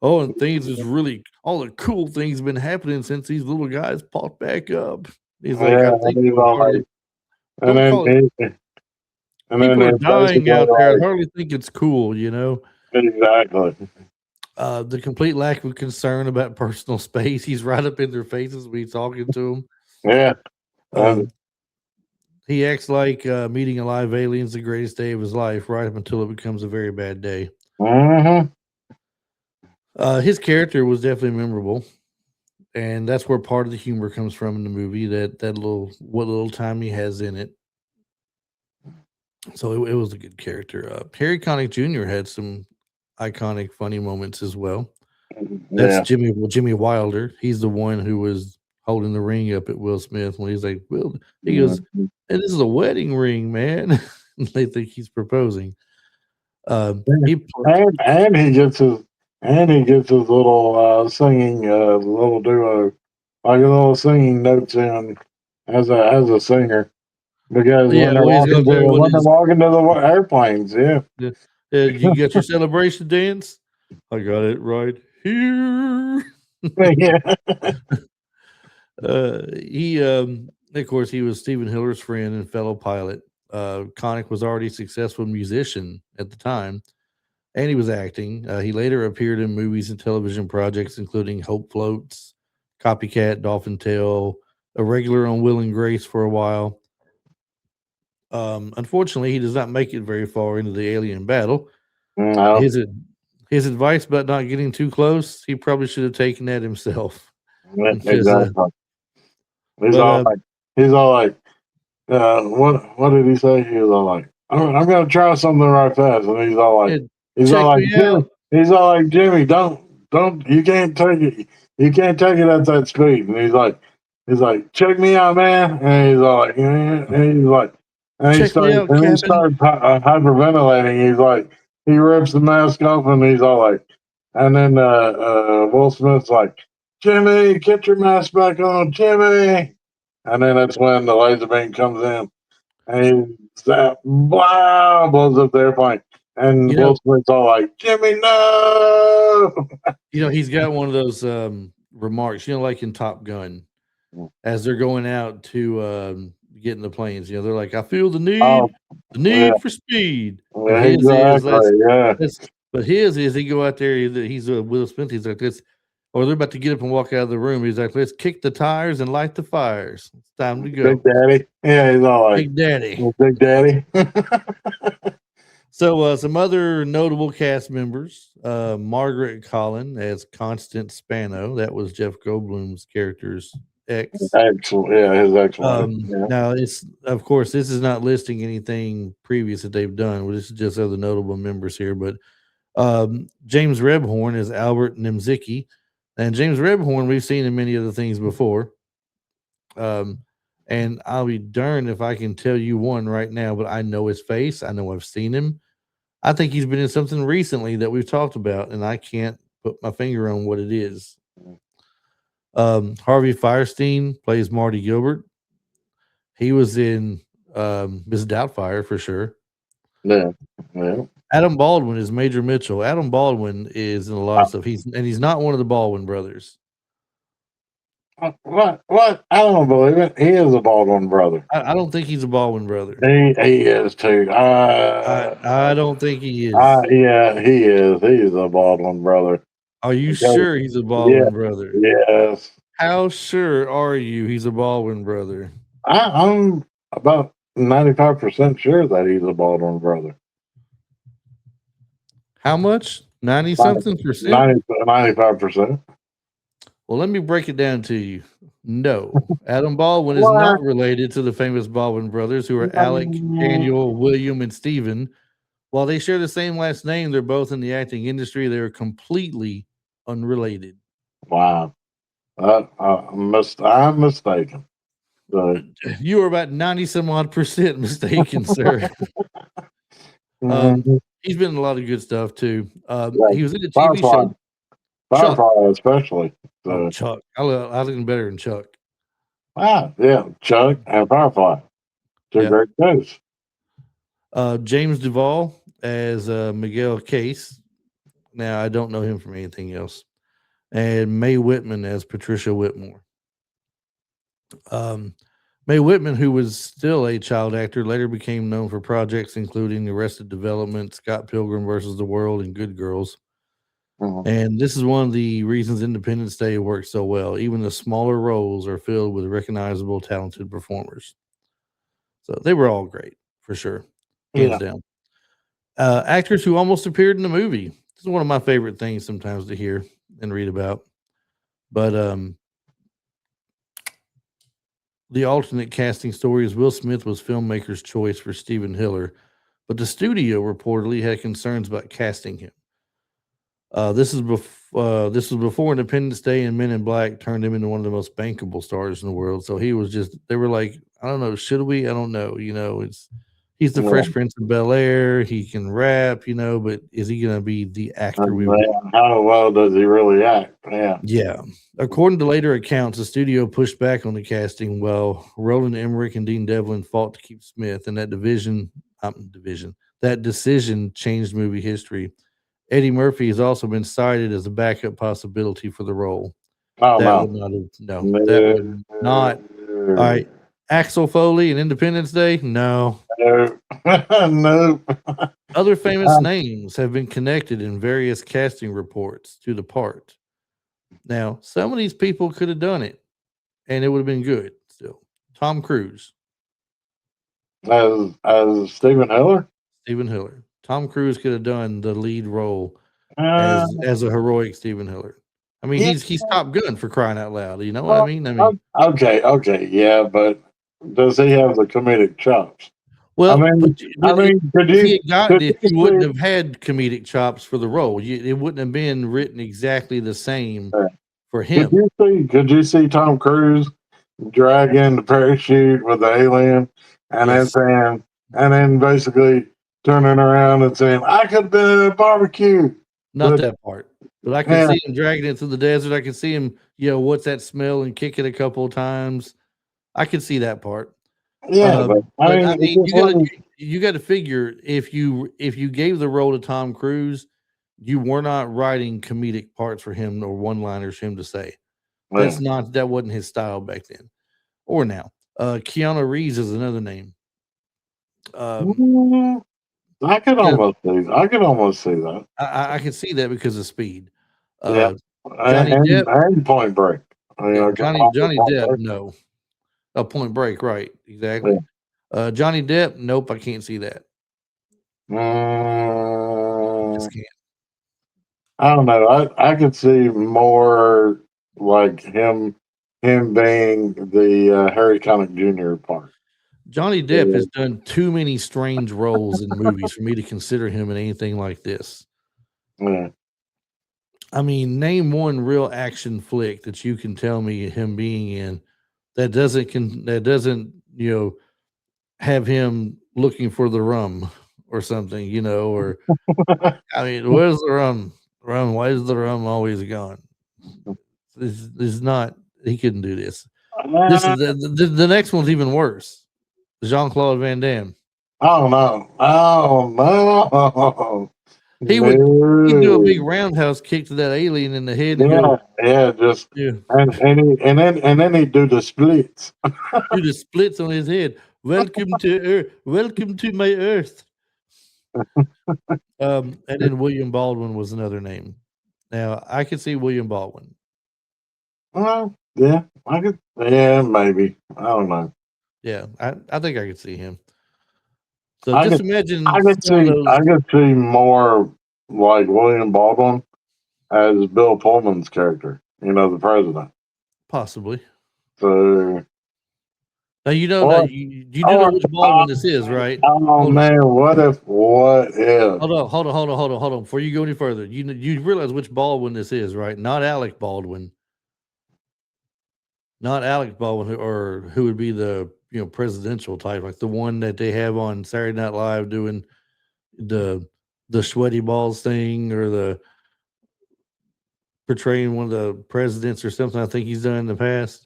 Oh, and things is really all the cool things been happening since these little guys popped back up. He's like, Yeah, I and think he's I would all like, hardly and don't then call it. People are it's dying basically out there. I like hardly think it's cool, you know. exactly, The complete lack of concern about personal space. He's right up in their faces when he's talking to yeah, them. and He acts like meeting a live alien's the greatest day of his life, right up until it becomes a very bad day. hmm His character was definitely memorable, and that's where part of the humor comes from in the movie. That little what little time he has in it. So it was a good character. Harry Connick Jr. had some iconic, funny moments as well. That's yeah, Jimmy Wilder. He's the one who was holding the ring up at Will Smith when he's like, "Will," he goes, mhm. "Hey, this is a wedding ring, man." They think he's proposing. Yeah. He pl- And he gets his little singing little duo, like a little singing notes in as a singer because yeah, when they're well, he's walking out there to with when they're his walking to the airplanes, yeah. You got your celebration dance? I got it right here. Yeah. Of course, he was Stephen Hiller's friend and fellow pilot. Connick was already a successful musician at the time, and he was acting. He later appeared in movies and television projects, including Hope Floats, Copycat, Dolphin Tale, a regular on Will and Grace for a while. Unfortunately, he does not make it very far into the alien battle. No, His ad- his advice about not getting too close, he probably should have taken that himself. Because, exactly. He's but all like, he's all like, what did he say? He was all like, I'm gonna try something right fast, and yeah, he's all check like me Jimmy, out. don't, you can't take it, at that speed, and he's like, check me out, man, and he's all like, and he's like, Check me out, he Captain. starts hyperventilating. He's like, he rips the mask off, and he's all like, and then Will Smith's like, Jimmy, get your mask back on, Jimmy. And then that's when the laser beam comes in and that wow blows up the airplane. And You Will know, Smith's all like, Jimmy, no. he's got one of those remarks. Like in Top Gun, as they're going out to get in the planes. They're like, "I feel Oh, the yeah, need for speed." And yeah, his is exactly. Yeah. but his is he go out there. He's Will Smith. He's like this, or they're about to get up and walk out of the room. He's like, "Let's kick the tires and light the fires. It's time to Big go, Daddy. Yeah, he's all like, Big Daddy." Big Daddy. So, some other notable cast members: Margaret Collin as Constance Spano. That was Jeff Goldblum's character's ex. Excellent. Yeah, his ex-wife. Yeah. Now, it's of course this is not listing anything previous that they've done. Well, this is just other notable members here. But James Rebhorn is Albert Nemzicki, and James Rebhorn we've seen in many other things before. Um, and I'll be darned if I can tell you one right now, but I know his face. I know I've seen him. I think he's been in something recently that we've talked about, and I can't put my finger on what it is. Harvey Firestein plays Marty Gilbert. He was in Miss Doubtfire for sure. Yeah. Yeah. Adam Baldwin is Major Mitchell. Adam Baldwin is in a lot of stuff. He's not one of the Baldwin brothers. What? What? I don't believe it. He is a Baldwin brother. I don't think he's a Baldwin brother. He is too. I don't think he is. Yeah, he is. He's a Baldwin brother. Are you Because, sure he's a yeah, Baldwin brother? yes. How sure are you he's a Baldwin brother? I'm about 95% sure that he's a Baldwin brother. How much? 90 90, something percent? 95%. Well, let me break it down to you. No, Adam Baldwin is What? not related to the famous Baldwin brothers, who are Alec, Mm, Daniel, William, and Stephen. While they share the same last name, they're both in the acting industry. They are completely unrelated. wow. I'm mistaken. So, You are about 90 some odd percent mistaken, sir. mhm, He's been in a lot of good stuff too. yeah, He was in a TV Firefly, show, Chuck. Firefly especially. Oh, So, Chuck. I like him better than Chuck. yeah, Chuck and Firefly. Two Yep. great shows. James Duvall as Miguel Case. Now, I don't know him from anything else. And Mae Whitman as Patricia Whitmore. Mae Whitman, who was still a child actor, later became known for projects including Arrested Development, Scott Pilgrim versus the World, and Good Girls. Mhm. And this is one of the reasons Independence Day works so well. Even the smaller roles are filled with recognizable, talented performers. So they were all great, for sure, hands Yeah. down. Actors who almost appeared in the movie. This is one of my favorite things sometimes to hear and read about. But the alternate casting story is Will Smith was filmmaker's choice for Stephen Hiller, but the studio reportedly had concerns about casting him. This was before Independence Day and Men in Black turned him into one of the most bankable stars in the world. So he was just they were like, I don't know, should we? I don't know. He's the Yeah. Fresh Prince of Bel Air. He can rap, but is he gonna be the actor And we want? how well does he really act? Yeah. Yeah. According to later accounts, the studio pushed back on the casting while Roland Emmerich and Dean Devlin fought to keep Smith, and that decision changed movie history. Eddie Murphy has also been cited as a backup possibility for the role. Oh, That no. would not have no, that would not. All No. right. Axel Foley and Independence Day? No. No. No. Other famous names have been connected in various casting reports to the part. Now, some of these people could have done it and it would have been good still. Tom Cruise, As Stephen Hiller? Stephen Hiller. Tom Cruise could have done the lead role Uh, as a heroic Stephen Hiller. I mean, yeah. he's Top Gun for crying out loud. You know what I Well, mean? I mean, okay, yeah, but does he have the comedic chops? I well, mean, could if he you had gotten could it, you you wouldn't see? have had comedic chops for the role. It wouldn't have been written exactly the same for Could him. you see? Could you see Tom Cruise dragging the parachute with the alien, and then Yes, saying, and then basically turning around and saying, "I could have been at a barbecue," not but that part. But I can yeah, see him dragging it through the desert. I can see him, what's that smell, and kick it a couple of times. I can see that part. yeah, but I But mean, I it's mean, just like, you gotta figure if you gave the role to Tom Cruise, you were not writing comedic parts for him or one liners for him to say. yeah. That wasn't his style back then or now. Keanu Reeves is another name. Um, Mm, because I could almost see that. I can see that because of speed. Yeah, Uh, Johnny Depp, and Point Break. yeah, Come on, Johnny Point Depp, Break. no. A Point Break, right? Yeah. Exactly. Johnny Depp, nope, I can't see that. Mm, Just can't. I don't know. I could see more like him being the Harry Connick Jr. part. Johnny Depp Yeah, has done too many strange roles in movies for me to consider him in anything like this. yeah. I mean, name one real action flick that you can tell me him being in that doesn't have him looking for the rum or something, or I mean, where's the rum? Rum, why is the rum always gone? This is not he couldn't do this. This Uh, is the next one's even worse. Jean-Claude Van Damme. oh no! Oh no! He'd do a No! big roundhouse kick to that alien in the head and Yeah, go, yeah. Just yeah, and then he do the splits. do the splits on his head. Welcome to Earth. Welcome to my Earth. And then William Baldwin was another name. Now, I could see William Baldwin. Well, yeah, I could. Yeah, maybe. I don't know. Yeah, I think I could see him. So I just could. imagine I could some of see. those I could see more like William Baldwin as Bill Pullman's character. You know, the president. possibly. So, Now you know or that you do know or which Baldwin this is, right? oh Hold on, man, what if? What if? hold on. Before you go any further, you realize which Baldwin this is, right? Not Alec Baldwin, not Alec Baldwin, or who would be the presidential type, like the one that they have on Saturday Night Live doing the sweaty balls thing, or the portraying one of the presidents or something. I think he's done in the past.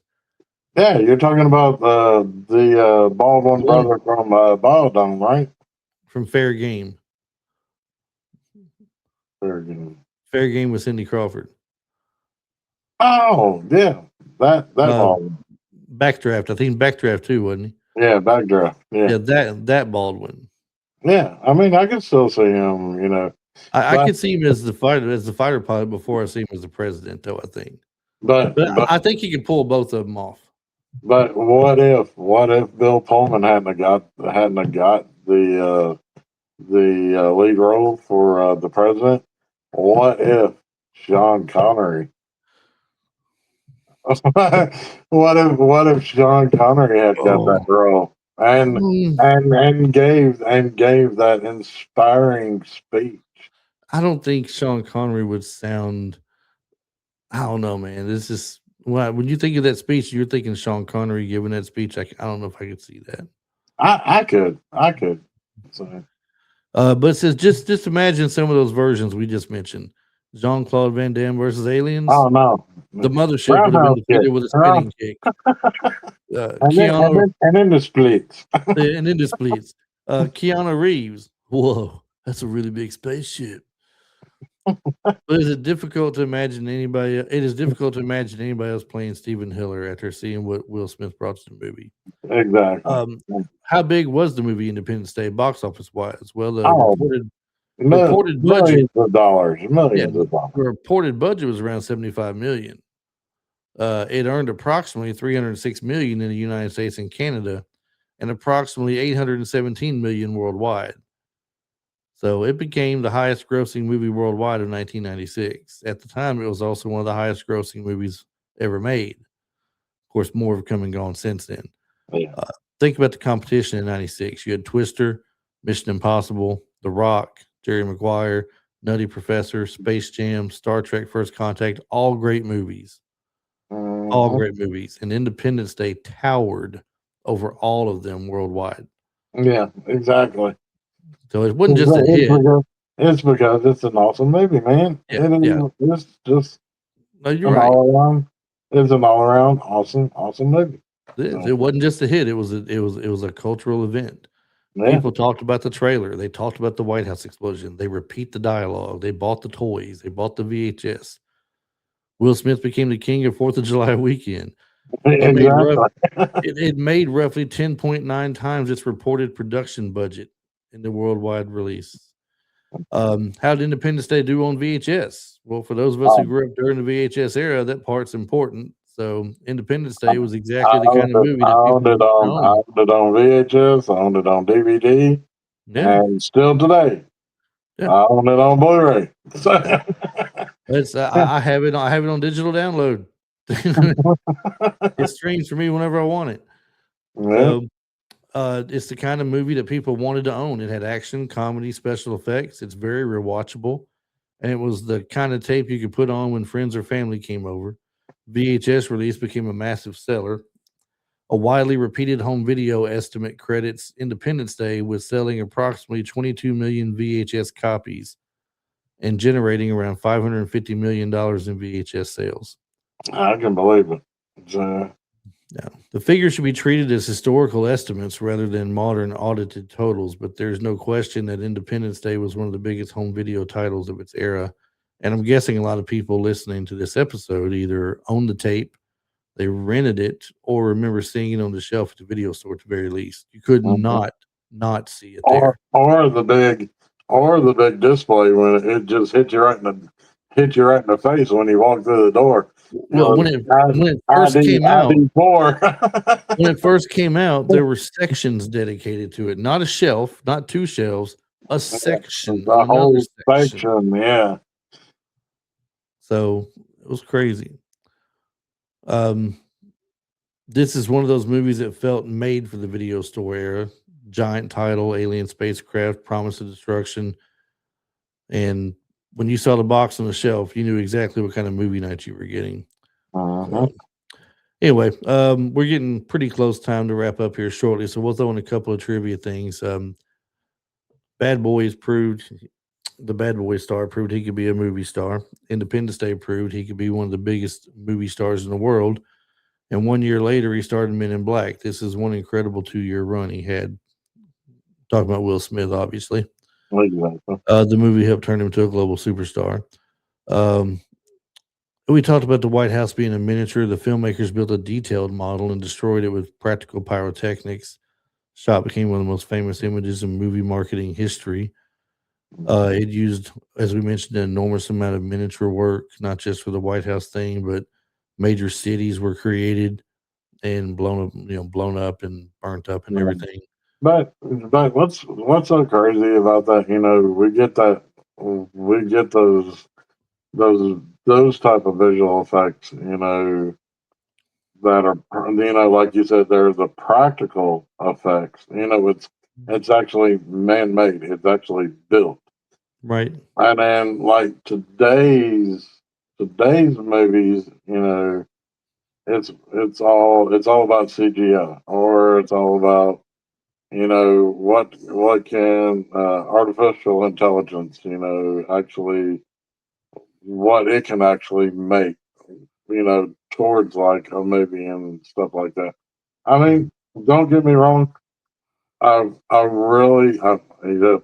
Yeah, you're talking about the Baldwin The one brother from Biodome, right? from Fair Game. Very good. Fair Game with Cindy Crawford. Oh, yeah, that Uh, Baldwin. Backdraft. I think Backdraft too, wasn't he? Yeah, backdraft. Yeah, Yeah, that Baldwin. yeah. I mean, I could still see him. You know, I but could see him as the fighter pilot before I see him as the president, though. I think, but but but I think he could pull both of them off. but what if Bill Pullman hadn't got the lead role for the president? What if Sean Connery? what if Sean Connery had got that Oh, role and mm, and gave that inspiring speech? I don't think Sean Connery would sound. I don't know, man. This is when you think of that speech, you're thinking Sean Connery giving that speech. I don't know if I could see that. I could. So, But it says just imagine some of those versions we just mentioned. Jean Claude Van Damme versus aliens. oh no, The mothership would have been roundhouse kick, defeated with a spinning kick. Keanu and then the splits. and then the splits. Keanu Reeves. Whoa, that's a really big spaceship. But is it difficult to imagine anybody? It is difficult to imagine anybody else playing Stephen Hiller after seeing what Will Smith brought to the movie. Exactly. How big was the movie Independence Day box office wise? Well, the Oh, reported budget, millions of dollars. yeah, Millions of the dollars. reported budget was around 75 million. It earned approximately 306 million in the United States and Canada, and approximately 817 million worldwide. So it became the highest grossing movie worldwide in 1996. At the time, it was also one of the highest grossing movies ever made. Of course, more have come and gone since then. Yeah. Think about the competition in 96. You had Twister, Mission Impossible, The Rock, Jerry Maguire, Nutty Professor, Space Jam, Star Trek First Contact, all great movies. All Mhm. great movies. And Independence Day towered over all of them worldwide. Yeah, exactly. So it wasn't just a hit. It's because it's an awesome movie, man. Yeah, yeah. It's just No, you're an right. all around. It's an all around awesome movie. It wasn't just a hit. It was a cultural event. Yeah. People talked about the trailer. They talked about the White House explosion. They repeat the dialogue. They bought the toys. They bought the VHS. Will Smith became the king of 4th of July weekend. It made it made roughly 10.9 times its reported production budget in the worldwide release. How did Independence Day do on VHS? Well, for those of us who grew up during the VHS era, that part's important. So Independence Day was exactly the kind of movie that I people owned it on VHS, I owned it on DVD, Yeah, and still today, Yeah. I own it on Blu-ray. So, it's I have it on digital download. It streams for me whenever I want it. yeah. So, it's the kind of movie that people wanted to own. It had action, comedy, special effects. It's very rewatchable, and it was the kind of tape you could put on when friends or family came over. VHS release became a massive seller. A widely repeated home video estimate credits Independence Day with selling approximately 22 million VHS copies and generating around $550 million in VHS sales. I can believe it. So, Yeah. The figures should be treated as historical estimates rather than modern audited totals, but there's no question that Independence Day was one of the biggest home video titles of its era. And I'm guessing a lot of people listening to this episode either own the tape, they rented it, or remember seeing it on the shelf at the video store at the very least. You could not see it there. or the big display when it just hit you right in hit you right in the face when you walk through the door. Well, when it first ID, came out, ID4. when it first came out, there were sections dedicated to it, not a shelf, not 2 shelves, a section of The another whole section. section, yeah. So it was crazy. This is one of those movies that felt made for the video store era. Giant title, alien spacecraft, promise of destruction. And when you saw the box on the shelf, you knew exactly what kind of movie night you were getting. Uh-huh. Anyway, we're getting pretty close time to wrap up here shortly, so we'll throw in a couple of trivia things. Bad Boys proved the Bad Boy star proved he could be a movie star. Independence Day proved he could be one of the biggest movie stars in the world. And 1 year later, he starred in Men in Black. This is one incredible 2-year run he had. Talking about Will Smith, obviously. Exactly. The movie helped turn him into a global superstar. We talked about the White House being a miniature. The filmmakers built a detailed model and destroyed it with practical pyrotechnics. Shot became one of the most famous images in movie marketing history. It used, as we mentioned, an enormous amount of miniature work, not just for the White House thing, but major cities were created and blown up and burnt up and everything. But what's so crazy about that? We get those type of visual effects. That are like you said, they're the practical effects. It's actually man made. It's actually built. Right. And then like today's movies, it's all about CGI, or it's all about what can artificial intelligence actually, what it can actually make towards like a movie and stuff like that. I mean, don't get me wrong, the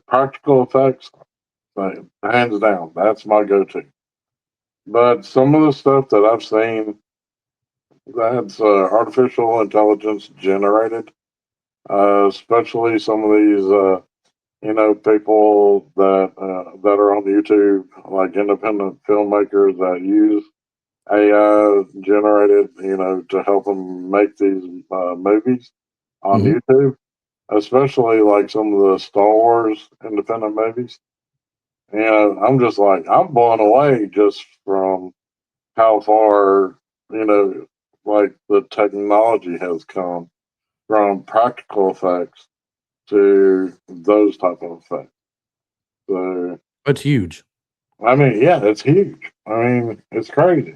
practical effects, hands down, that's my go-to. But some of the stuff that I've seen that's artificial intelligence generated, especially some of these, people that are on YouTube, like independent filmmakers that use AI generated, to help them make these movies on YouTube, especially like some of the Star Wars independent movies. I'm just like, I'm blown away just from how far, like the technology has come from practical effects to those type of effects. So, That's huge. I mean, yeah, it's huge. I mean, it's crazy.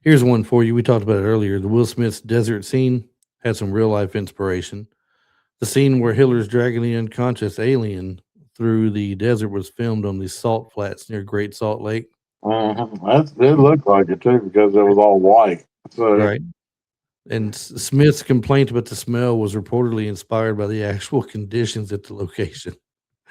Here's one for you. We talked about it earlier. The Will Smith's desert scene had some real life inspiration. The scene where Hitler's dragging the unconscious alien through the desert was filmed on the salt flats near Great Salt Lake. It looked like it too because it was all white. So, right. And Smith's complaint about the smell was reportedly inspired by the actual conditions at the location.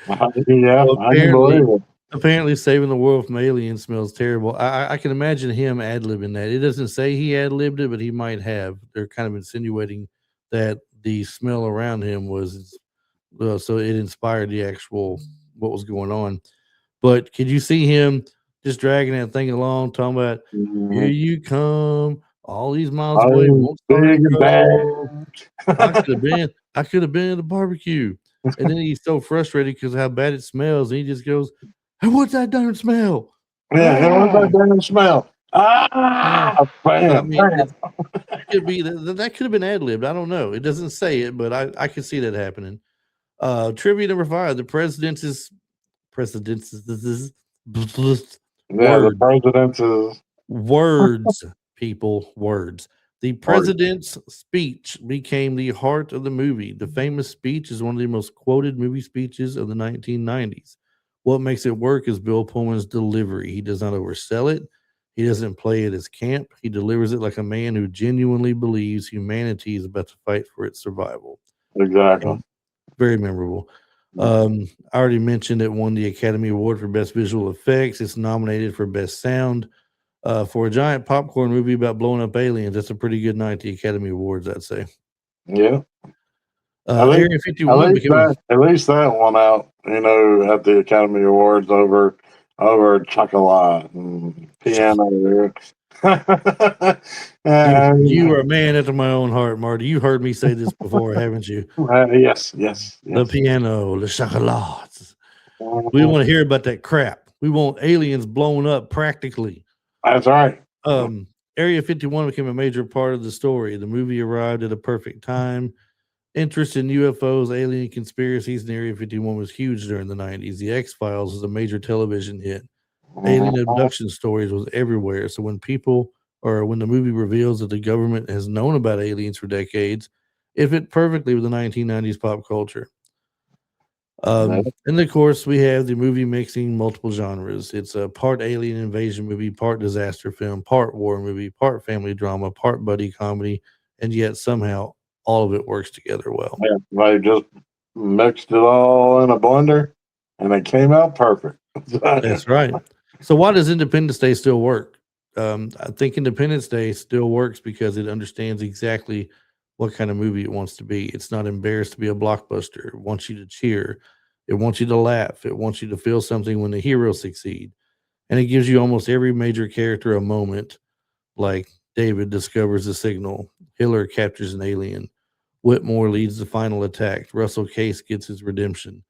Yeah, So I can believe it. apparently, saving the world from aliens smells terrible. I can imagine him ad libbing that. It doesn't say he ad libbed it, but he might have. They're kind of insinuating that the smell around him was so it inspired the actual what was going on. But could you see him just dragging that thing along, talking about here you come, all these miles away, won't start Big and go. bad. I could have been at the barbecue. And then he's so frustrated because how bad it smells. And he just goes, hey, what's that darn smell? Yeah, and what's that damn smell? I Bam, mean, bam. it could be that could have been ad libbed. I don't know. It doesn't say it, but I could see that happening. Trivia number 5: the president's Yeah, the president's words, people, words. The Words. president's speech became the heart of the movie. The famous speech is one of the most quoted movie speeches of the 1990s. What makes it work is Bill Pullman's delivery. He does not oversell it. He doesn't play it as camp. He delivers it like a man who genuinely believes humanity is about to fight for its survival. exactly. Very memorable. I already mentioned it won the Academy Award for Best Visual Effects. It's nominated for Best Sound. For a giant popcorn movie about blowing up aliens, that's a pretty good night at the Academy Awards, I'd say. Yeah. Area 51 became at least that won out, at the Academy Awards over over chocolate and piano. You are a man after my own heart, Marty. You heard me say this before, haven't you? Yes. The piano, the chocolate. We want to hear about that crap. We want aliens blown up practically. That's right. Area 51 became a major part of the story. The movie arrived at a perfect time. Interest in UFOs, alien conspiracies in Area 51 was huge during the 90s. The X-Files was a major television hit. Alien abduction stories was everywhere. So when the movie reveals that the government has known about aliens for decades, it fit perfectly with the 1990s pop culture. And of course, we have the movie mixing multiple genres. It's a part alien invasion movie, part disaster film, part war movie, part family drama, part buddy comedy, and yet somehow all of it works together well. Yeah, they just mixed it all in a blender, and it came out perfect. That's right. So why does Independence Day still work? I think Independence Day still works because it understands exactly what kind of movie it wants to be. It's not embarrassed to be a blockbuster. It wants you to cheer. It wants you to laugh. It wants you to feel something when the heroes succeed. And it gives you almost every major character a moment, like David discovers the signal, Hiller captures an alien, Whitmore leads the final attack, Russell Case gets his redemption,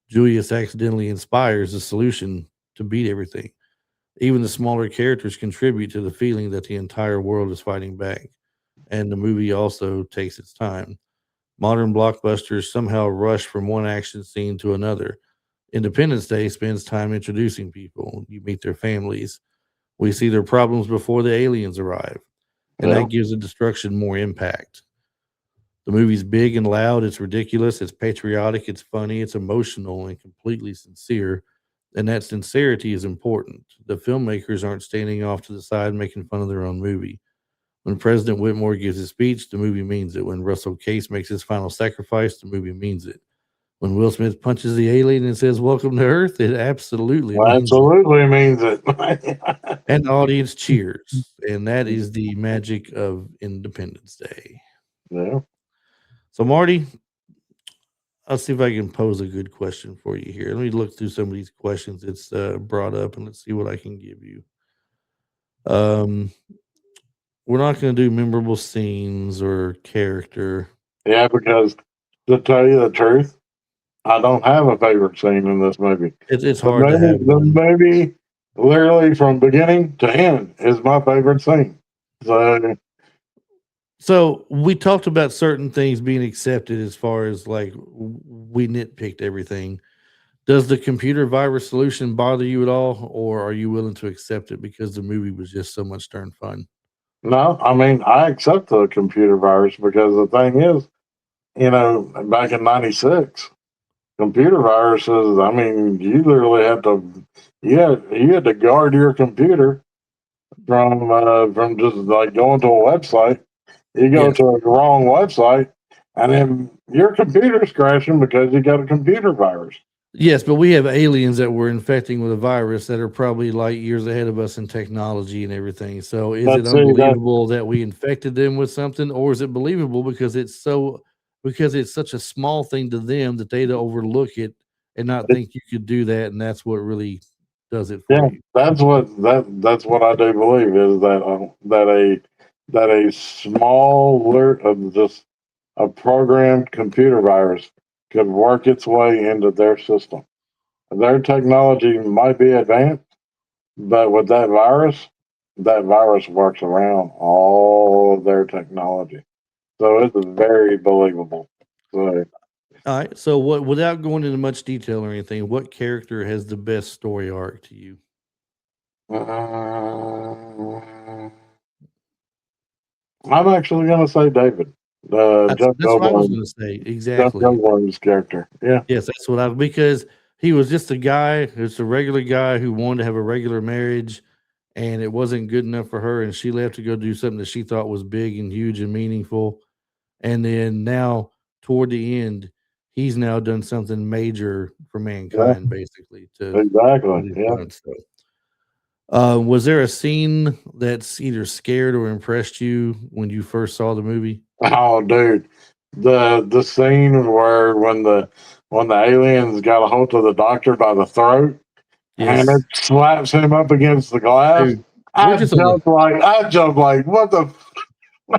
Julius accidentally inspires the solution to beat everything. Even the smaller characters contribute to the feeling that the entire world is fighting back. And the movie also takes its time. Modern blockbusters somehow rush from one action scene to another. Independence Day spends time introducing people. You meet their families. We see their problems before the aliens arrive. And that gives the destruction more impact. The movie's big and loud, it's ridiculous, it's patriotic, it's funny, it's emotional, and completely sincere. And that sincerity is important. The filmmakers aren't standing off to the side making fun of their own movie. When President Whitmore gives his speech, the movie means it. When Russell Case makes his final sacrifice, the movie means it. When Will Smith punches the alien and says, "Welcome to Earth," it absolutely means it. And the audience cheers. And that is the magic of Independence Day. Yeah. So, Marty, I'll see if I can pose a good question for you here. Let me look through some of these questions it's brought up, and let's see what I can give you. We're not going to do memorable scenes or character. Yeah, because to tell you the truth, I don't have a favorite scene in this movie. It's hard to have the one. movie, literally from beginning to end, is my favorite scene. So we talked about certain things being accepted as far as like we nitpicked everything. Does the computer virus solution bother you at all, or are you willing to accept it because the movie was just so much darn fun? No, I mean, I accept the computer virus because the thing is, back in '96, computer viruses, I mean, you literally you had to guard your computer from just like going to a website. You go to a wrong website, and then your computer's crashing because you got a computer virus. Yes, but we have aliens that we're infecting with a virus that are probably light years ahead of us in technology and everything. So is it unbelievable that we infected them with something, or is it believable because it's such a small thing to them that they'd overlook it and not think you could do that, and that's what really does it for you. That's what I do believe is that a small alert of just a programmed computer virus could work its way into their system. Their technology might be advanced, but with that virus works around all of their technology. So it's very believable. So, all right. So what without going into much detail or anything, what character has the best story arc to you? I'm actually going to say David. That's what I was going to say. Exactly. Jeff Goldblum's character. Yeah. Yes, that's what because he was just a guy, it's a regular guy who wanted to have a regular marriage, and it wasn't good enough for her, and she left to go do something that she thought was big and huge and meaningful. And then now, toward the end, he's now done something major for mankind, basically. Exactly. Yeah. Was there a scene that's either scared or impressed you when you first saw the movie? Oh, dude, the scene where when the aliens got a hold of the doctor by the throat, and Yes, it slaps him up against the glass. dude. We're just on the I jump like, what the?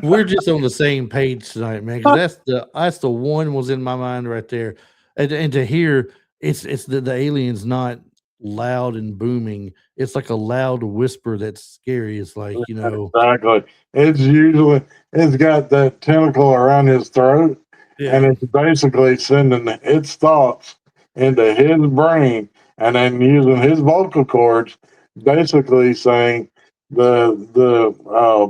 we're just on the same page tonight, man. Because that's the one was in my mind right there, and to hear it's the alien's not loud and booming. It's like a loud whisper that's scary. It's like Exactly. It's got that tentacle around his throat, and yeah, it's basically sending its thoughts into his brain, and then using his vocal cords, basically saying the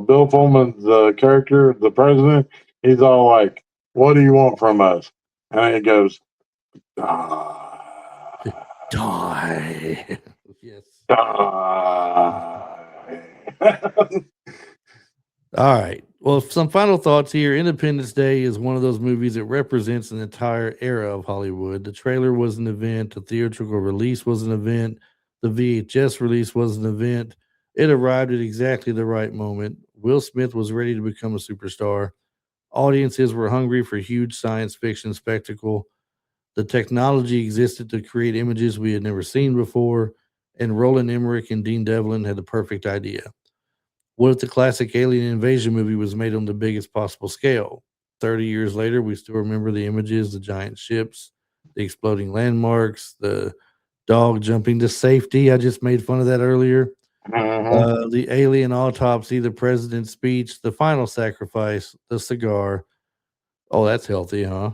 Bill Pullman's character, the president, he's all like, "What do you want from us?" And it goes, "Die, die. Yes. die." All right. Well, some final thoughts here. Independence Day is one of those movies that represents an entire era of Hollywood. The trailer was an event, the theatrical release was an event, the VHS release was an event. It arrived at exactly the right moment. Will Smith was ready to become a superstar. Audiences were hungry for huge science fiction spectacle. The technology existed to create images we had never seen before, and Roland Emmerich and Dean Devlin had the perfect idea. What if the classic alien invasion movie was made on the biggest possible scale? 30 years later, we still remember the images, the giant ships, the exploding landmarks, the dog jumping to safety. I just made fun of that earlier. Mhm. The alien autopsy, the president's speech, the final sacrifice, the cigar. Oh, that's healthy, huh?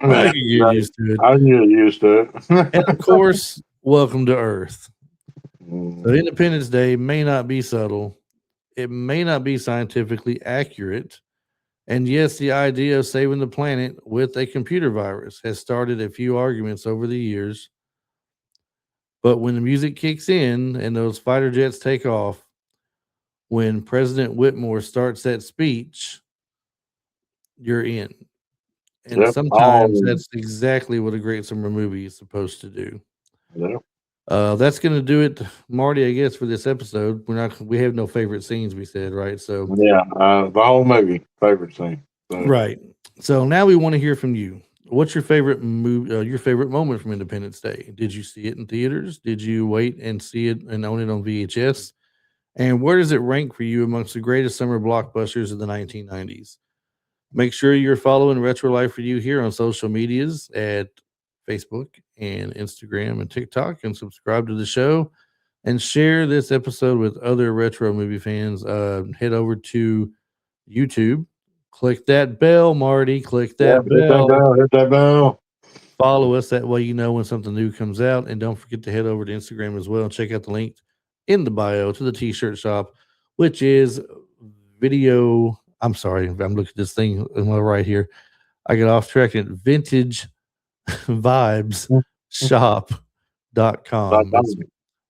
I Yeah, can get used to it. I can get used to And of it. course, welcome to Earth. So Mhm. Independence Day may not be subtle. It may not be scientifically accurate. And yes, the idea of saving the planet with a computer virus has started a few arguments over the years. But when the music kicks in and those fighter jets take off, when President Whitmore starts that speech, you're in. And Yep. sometimes that's exactly what a great summer movie is supposed to do. Yep. That's going to do it, Marty, I guess, for this episode. We have no favorite scenes, we said, right? So, Yeah. The whole movie, favorite scene. So, right. So now we want to hear from you. What's your favorite movie? Your favorite moment from Independence Day? Did you see it in theaters? Did you wait and see it and own it on VHS? And where does it rank for you amongst the greatest summer blockbusters of the 1990s? Make sure you're following Retro Life for You here on social medias at Facebook and Instagram and TikTok, and subscribe to the show and share this episode with other retro movie fans. Head over to YouTube. Click that bell, Marty. Click yep. that Hit that bell. bell. Hit that bell. Follow us. That way you know when something new comes out. And don't forget to head over to Instagram as well and check out the link in the bio to the t-shirt shop, which is video. I'm sorry. I'm looking at this thing on my right here. I got off track at vintage vibes shop.com. It's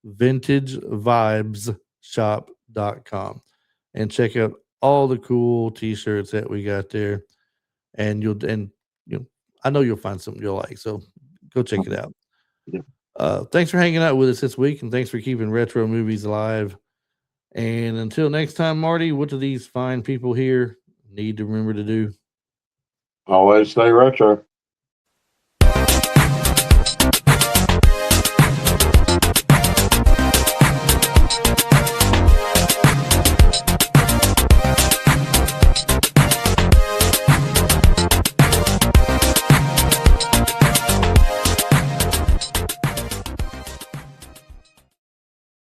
vintagevibesshop.com, and check out all the cool t-shirts that we got there, and I know you'll find something you'll like, so go check it out. Yeah. Thanks for hanging out with us this week, and thanks for keeping retro movies alive. And until next time, Marty, what do these fine people here need to remember to do? Always stay retro.